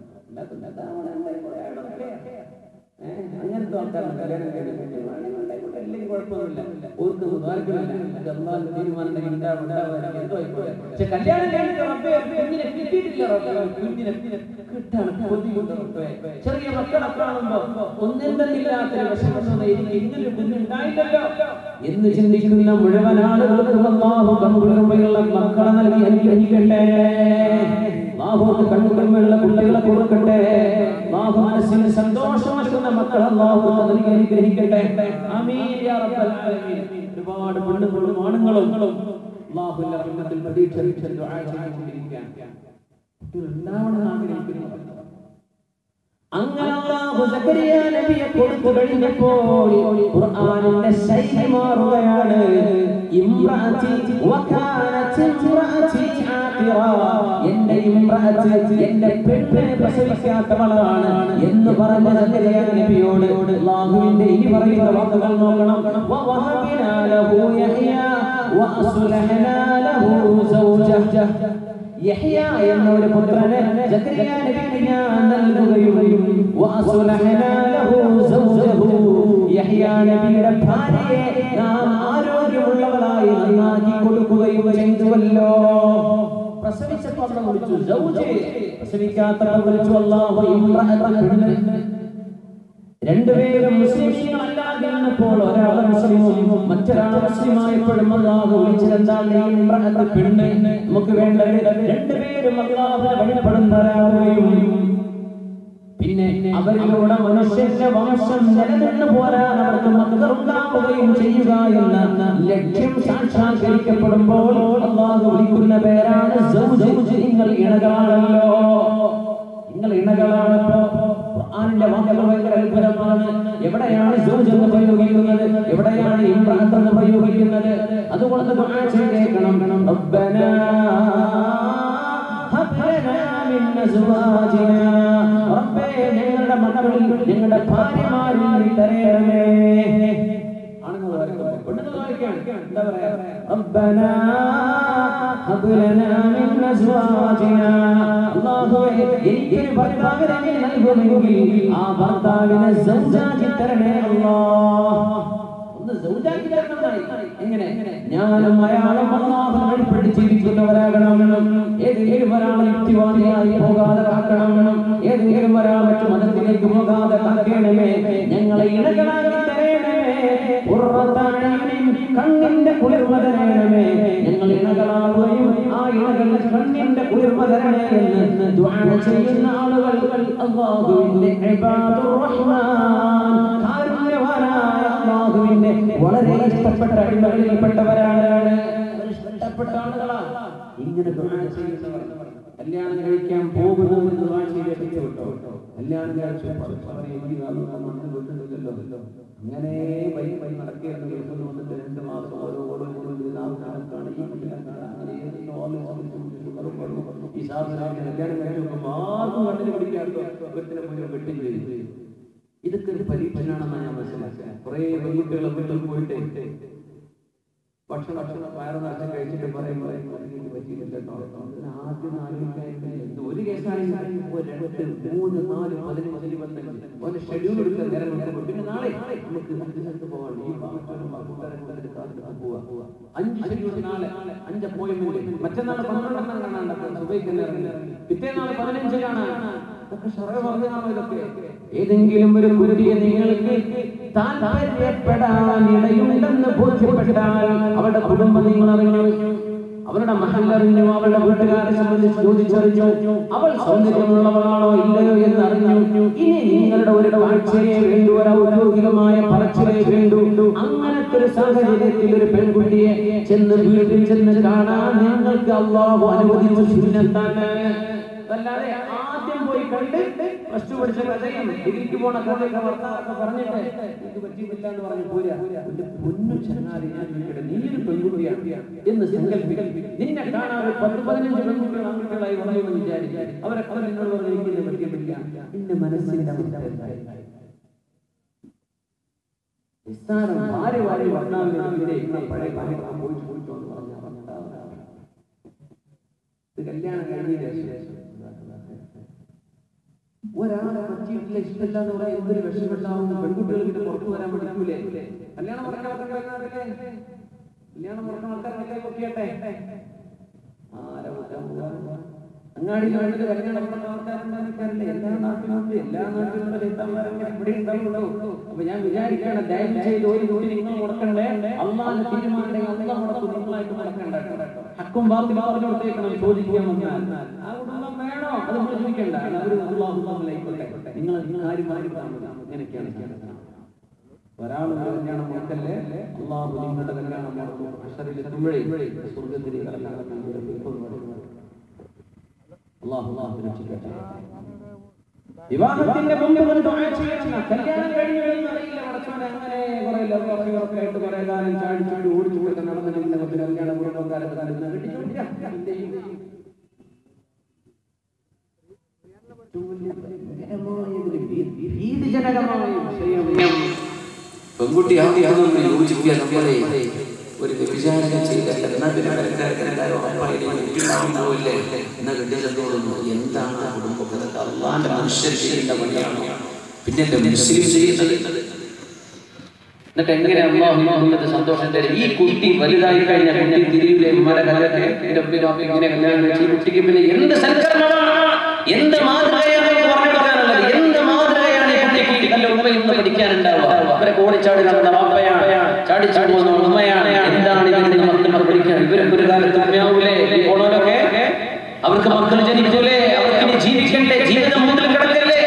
അങ്ങനത്തെ ആൾക്കാരാണ് കല്യാണം കഴിക്കുന്നത്. അല്ലെങ്കിൽ കുഴപ്പമൊന്നുമില്ല, ഓർക്ക് തീരുമാനം എന്തോ ആയിക്കോട്ടെ. പക്ഷെ കല്യാണം കുഞ്ഞിനെ കിട്ടിയിട്ടില്ല, കുഞ്ഞിനെ കിട്ടാൻ ചെറിയ മക്കളെ കാണുമ്പോ ഒന്നെന്തെന്നില്ലാത്തൊരു വിഷമം എനിക്ക് ഇങ്ങനെ കുഞ്ഞുണ്ടായില്ലല്ലോ എന്ന് ചിന്തിക്കുന്ന മുഴുവൻ ആളുകൾക്കും അല്ലാഹു കമ്പുകളുള്ള മക്കളെ നൽകി അനുഗ്രഹിക്കട്ടെ. അല്ലാഹു കണ്ണുകളുള്ള കുട്ടികളെ കൊടുക്കട്ടെ. അല്ലാഹു മനസ്സിന് സന്തോഷം നൽകുന്ന മക്കളെ അല്ലാഹു അനുഗ്രഹിക്കട്ടെ. ആമീൻ യാ റബ്ബൽ ആലമീൻ. ഒരുപാട് പെണ്ണുങ്ങളും ആണുങ്ങളും അല്ലാഹുവിന്റെ റഹ്മത്തിൽ പ്രതീക്ഷിച്ച് ദുആ ചെയ്തുകൊണ്ടിരിക്കുകയാണ്. കുട്ടികൾ ഉണ്ടാവണമെന്ന് ആഗ്രഹിക്കുന്നു. അങ്ങനെ അല്ലാഹു സക്കരിയ നബിയെ കൊടുത്തു കഴിഞ്ഞപ്പോൾ ഖുർആനിന്റെ ശൈലി മാറുകയാണ്. ഇംറഅതി വകാനത് ഇംറഅതി ആഖിറ, എന്റെ ഇംറഅതി എന്റെ പെണ്ണ് പ്രസവിക്കാത്തവളാണ് എന്ന് പറഞ്ഞ സക്കരിയ നബിയോട് അല്ലാഹുവിന്റെ ഈ പറയുന്ന വാക്കുകൾ നോക്കണം. വവഹബനാ ലഹു യഹ്യ വഅസ്ലഹനാ ലഹു സൗജഹ, യഹ്യ എന്ന ഒരു പുത്രനെ സക്കരിയ നബിക്ക് ഞാൻ നൽകുകയും വഅസ്ലഹനാ ലഹു സൗജഹു, യഹ്യ നബിയുടെ ഭാര്യയെ നാം ആരോഗ്യമുള്ളവളായി നന്നാക്കി കൊടുക്കുകയും ചെയ്തുവല്ലോ. പ്രസവിച്ചപ്പോൾ അല്ലാഹു വിളിച്ചു സൗജ്, പ്രസവിക്കാത്തപ്പോൾ വിളിച്ചു അല്ലാഹു ഇംറഅത്ത്. രണ്ടുപേരും മുസ്ലിമീങ്ങളല്ലാതിരുന്നപ്പോൾ ഒരാൾ മുസ്ലിമും മറ്റൊരാൾ മുസ്ലിമായപ്പോഴും അല്ലാഹു വിളിച്ചതെന്താണ്? ഇംറഅത്ത്, പെണ്ണ്. നമുക്ക് വേണ്ടത് രണ്ടുപേരും അല്ലാഹുവിനെ വഴിപ്പെടുന്നവരാവുകയും പിന്നെ അവരിലൂടെ മനുഷ്യന്റെ വംശം നിലനിന്നു പോരാൻ അവർക്ക് മക്കളുണ്ടാവുകയും ചെയ്യുക എന്ന ലക്ഷ്യം സാക്ഷാത്കരിക്കപ്പെടുമ്പോൾ അല്ലാഹു വിളിക്കുന്ന പേരാണ് സൗജ്. നിങ്ങൾ ഇണകളാണല്ലോ, നിങ്ങൾ ഇണകളാണല്ലോ. ഖുർആനിന്റെ വാക്കുകൾ ഭയങ്കര അത്ഭുതമാണ്. എവിടെയാണ് സൗജ് എന്ന് പ്രയോഗിക്കുന്നത്, എവിടെയാണ് ഇംറഅത്ത് എന്ന് പ്രയോഗിക്കുന്നത്? അതുകൊണ്ട് ദുആ ചെയ്തേക്കണം. റബ്ബനാ ഹബ് ലനാ മിൻ അസ്വാജിനാ, റബ്ബേ ഞങ്ങളുടെ മക്കളിൽ ഞങ്ങളുടെ ഭാര്യമാരിൽ തരേണമേ. ആണുങ്ങൾ പറയുന്നത് പെണ്ണുങ്ങൾ വായിക്കാൻ എന്താ പറയാ? റബ്ബനാ ഹബ് ലനാ മിൻ അസ്വാജിനാ, അല്ലാഹുവേ എനിക്കൊരു ഭർത്താവിനെ നൽകുമെങ്കിൽ ആ ഭർത്താവിനെ സൗജാക്കി തരണേ അല്ലാഹ്. ഒന്ന് സൗജാക്കി തരണമായി. എങ്ങനെ? ഞാനും അയാളും അല്ലാഹുവിനെ വഴിപ്പെടുത്തിയിരിക്കുന്നവരാകണം. ഏതെങ്കിലും ഒരാൾ യുക്തിവാദിയായി പോകാതെ കാക്കണം. ഏതെങ്കിലും ഒരാൾ മറ്റു മതത്തിലേക്ക് പോകാതെ കാക്കണമേ. ഞങ്ങളെ ഇണകളാക്കി തരണമേ. കണ്ണിന്റെ കുളിർമ തരണമേ. ഞങ്ങൾ ഇണകളാവുകയും ആ ഇണകളുടെ കണ്ണിന്റെ കുളിർമ തരണേ എന്ന് ദുആ ചെയ്യുന്ന ആളുകൾ അല്ലാഹുവിന്റെ ഇബാദുർ റഹ്മാൻ, കാരുണ്യവാനായ അല്ലാഹുവിന്റെ വളരെ ഇഷ്ടപ്പെട്ട അടിമകളിൽപ്പെട്ടവരാണ്. ഇഷ്ടപ്പെട്ട ആളുകളാണ് ഇങ്ങനെ ദുആ ചെയ്യുന്നവർ. കല്യാണം കഴിക്കാൻ പോകുന്നത് ദുആ ചെയ്തിട്ട് കേട്ടോ. കല്യാണം കഴിച്ചല്ലോ അങ്ങനെ വൈ നടക്കുകയാണ്. വന്നിട്ട് 2 മാസം ഓരോ കണക്കാണ് ഈ ഈ സാധനം കല്യാണം കഴിച്ചു ആർക്കും കണ്ണിന് പിടിക്കാത്ത വീട്ടിനെ പോയി വെട്ടി ചെയ്തു. ഇതൊക്കെ ഒരു പരീക്ഷനാണെന്ന് ഞാൻ മനസ്സിലാക്കുക. കുറെ പെൺകുട്ടികളെ വീട്ടിൽ പോയിട്ട് ഭക്ഷണം വയറ് നിറച്ച് കഴിച്ചിട്ട് പറയുമ്പോൾ പറ്റിയില്ലല്ലോ. ആദ്യം ആലോചിക്കാൻ ഒരു കേസാണെങ്കിൽ 2, 3, 4, 15, 25 ഒരു ഷെഡ്യൂൾ എടുക്കാൻ നേരം കൊടുക്കും. പിന്നെ നാളെ നമുക്ക് സ്ഥലത്ത് പോകാം. ഈ പോവാ 5 ഷെഡ്യൂൾ, നാളെ 5 അപ്പോയിന്റ്മെന്റ്, മറ്റന്നാൾ 12 കാണാൻ സുബൈക്ക്, പിറ്റേന്നാൾ 15 കാണാൻ. ഏതെങ്കിലും ഒരു കുരുതിയെ നിങ്ങൾക്ക് താല്പര്യപ്പെടാൻ ഇടയുണ്ടെന്ന് ബോധ്യപ്പെട്ടാൽ അവരുടെ കുടുംബം നിങ്ങൾ അറിഞ്ഞു, അവരുടെ മഹൽ അറിഞ്ഞു, അവരുടെ വീട്ടുകാരെ സംബന്ധിച്ച് ചോദിച്ചറിഞ്ഞു, അവൾ സൗന്ദര്യമുള്ളവളാണോ ഇല്ലയോ എന്ന് അറിഞ്ഞു. ഇനി നിങ്ങളുടെ ഒരു കാഴ്ചയെ വേണ്ടു, ഒരു ഔദ്യോഗികമായ പറച്ചിലേ വേണ്ടു. അങ്ങനത്തെ ഒരു സാഹചര്യത്തിൽ ഒരു പെൺകുട്ടിയെ വീട്ടിൽ ചെന്ന് കാണാൻ നിങ്ങൾക്ക് അല്ലാഹു അനുവദിച്ചു സുന്നത്താണ്. അല്ലാതെ ആദ്യം പോയി കണ്ട് പ്ലസ് 2 പഠിച്ച കഥയും ഡിഗ്രിക്ക് പോണ കഥയൊക്കെ ഭർത്താവൊക്കെ പറഞ്ഞിട്ട് ഇത് പറ്റിയില്ല എന്ന് പറഞ്ഞു പോരാ. പൊന്നു ചങ്ങാതി, ഞാൻ ചോദിക്കട്ടെ, നീയൊരു പെൺകുട്ടിയാണ് എന്ന് സങ്കല്പിക്കൽ. നിന്നെ കാണാൻ 10-15 പെൺകുട്ടികൾ ആൺകുട്ടികളായി വന്നു വിചാരിക്കാൻ അവരൊക്കെ എന്നോട് പറഞ്ഞിരിക്കുന്നത് പറ്റിയിട്ടില്ല. എന്റെ മനസ്സിന്റെ അവസ്ഥ നിസ്സാരം ഭാര്യ ഭർത്താവിനെ പഴയ ഭാര്യ പോയിട്ടോ എന്ന് പറഞ്ഞാൽ ഇത് കല്യാണം കഴിഞ്ഞ ഒരാളെ പറ്റിയിട്ടില്ല, ഇഷ്ടമില്ല എന്ന് പറയാൻ എന്തൊരു വിഷമുണ്ടാവുന്നു. പെൺകുട്ടികൾക്ക് പുറത്തു വരാൻ പഠിക്കൂലേ? കല്യാണം മുറക്കാൻ ആൾക്കാർ പൊക്കിയട്ടെ. അങ്ങാടി നാട്ടില് കല്യാണം ആൾക്കാരുണ്ടാക്കാറില്ലേ? എല്ലാ നാട്ടിലുണ്ട്, എല്ലാ നാട്ടിലുള്ള ചേത്താന്മാരൊക്കെ ഇവിടെ ഉണ്ടാവുള്ളൂ. അപ്പൊ ഞാൻ വിചാരിക്കുകയാണ്, ദയവ് ചെയ്ത് ഒരു കൂടി നിങ്ങൾ മുടക്കണ്ടേ. അള്ളാന്റെ തീരുമാനം അല്ല മുടക്കും, നിങ്ങളായിട്ട് മുടക്കണ്ട. ഹക്കും ബാത്തി പറഞ്ഞു കൊടുത്തേക്കണം. ചോദിക്കാൻ വന്നാൽ ആ കുടുംബം വേണം. അത് നമ്മൾ ചോദിക്കണ്ട. നിങ്ങൾ കാര്യം അങ്ങനെയൊക്കെയാണ്. ഒരാളുടെ കല്യാണം മുടക്കല്ലേ, അള്ളാഹു നിങ്ങളുടെ കല്യാണം നടത്തും. അക്ഷരത്തിലെത്തുമ്പോഴേ സ്വർഗത്തിൽ അള്ളാഹു രക്ഷിക്കട്ടെ. വിവാഹത്തിന്റെ മുമ്പ് കല്യാണം കഴിഞ്ഞില്ല അങ്ങനെ കുറെ ലവ്വൊക്കെ ആയിട്ട് കുറെ കാലം ചാടിച്ചുകൊണ്ട് ഓടിച്ചുകൊണ്ട് നടന്നിട്ട് കല്യാണം കുടുംബക്കാരൊക്കെ പെൺകുട്ടി യോജിക്കാൻ നമ്മളെ ഒരു വ്യഭിചാരം ചെയ്താൽ എന്താണ് കുടുംബത്തെ അള്ളാന്റെ മനുഷ്യർ ചെയ്യേണ്ട പണിയാണോ? പിന്നെ മുസ്ലിം ചെയ്യുന്നത്? എന്നിട്ട് എങ്ങനെ അള്ളാഹു സന്തോഷം തരും? ഈ കുട്ടി വലുതായി കഴിഞ്ഞ കുട്ടി തിരിയിലെ ഇങ്ങനെ കല്യാണം കഴിച്ച് കുട്ടിക്ക് പിന്നെ എന്ത് സൽക്കർമ്മമാണ്, എന്ത് മാതൃകയാണ് പറഞ്ഞെടുക്കാനുള്ളത്? എന്ത് മാതൃകയാണ് ഈ കുട്ടിക്ക് നല്ല ഉമ്മയൊന്ന് പഠിക്കാനുണ്ടാവുക? അവരെ ഓടിച്ചാടി നടന്ന വാപ്പയാണ്, ചാടിച്ചാടി പോകുന്ന ഉമ്മയാണ്. എന്താണ് ഇവരുടെ മക്കൾ പഠിക്കാൻ? ഇവരൊക്കെ ഒരു കാലത്ത് ഉമ്മയാവൂലേ? പോണവരൊക്കെ അവർക്ക് മക്കൾ ജനിക്കൂലേ? അവർക്ക് ജീവിക്കണ്ടേ? ജീവിതം മുന്നിൽ കിടക്കല്ലേ?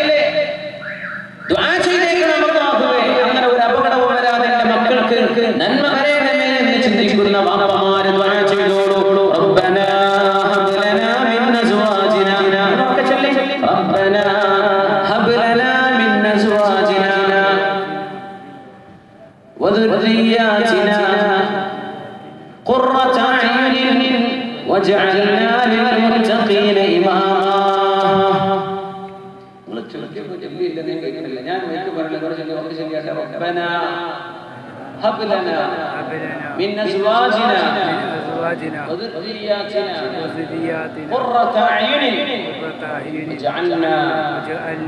ദുആ ചെയ്തേക്കണം അല്ലാഹുവേ, അങ്ങനെ ഒരു അപകടവും വരാതെ മക്കൾക്ക് നന്മ വരേണമേ എന്ന് ചിന്തിക്കുന്ന വാപ്പമാര് ദുആ ചെയ്തോളൂ. റബ്ബനാ ഹബ് ലനാ മിൻ അസ്വാജിനാ, റബ്ബനാ ഹബ് ലനാ മിൻ അസ്വാജിനാ വദുർരിയാതിനാ ഖുർറത അയുനിൻ വജഅൽനാ ലിൽമുത്തഖീന ഇമാമാ. ഞാൻ ربنا هب لنا من ازواجنا وذرياتنا قرة اعين واجعلنا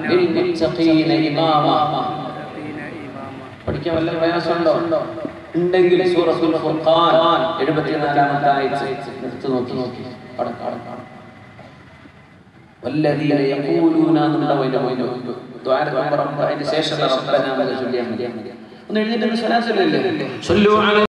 للمتقين اماما. പഠിക്കാൻ വല്ല പ്രയാസമുണ്ടോ? ഉണ്ടെങ്കിൽ സൂറത്തുൽ ഫുർഖാൻ 74-ാമത്തെ ആയത്ത് എടുത്ത് നോക്കി والذين يقولون അതിന് ശേഷം റബ്ബനാ എന്ന് ചൊല്ലിയാൽ മതി. ഒന്ന് എഴുന്നേറ്റ് സ്വലാത്ത് ചൊല്ലില്ലേ?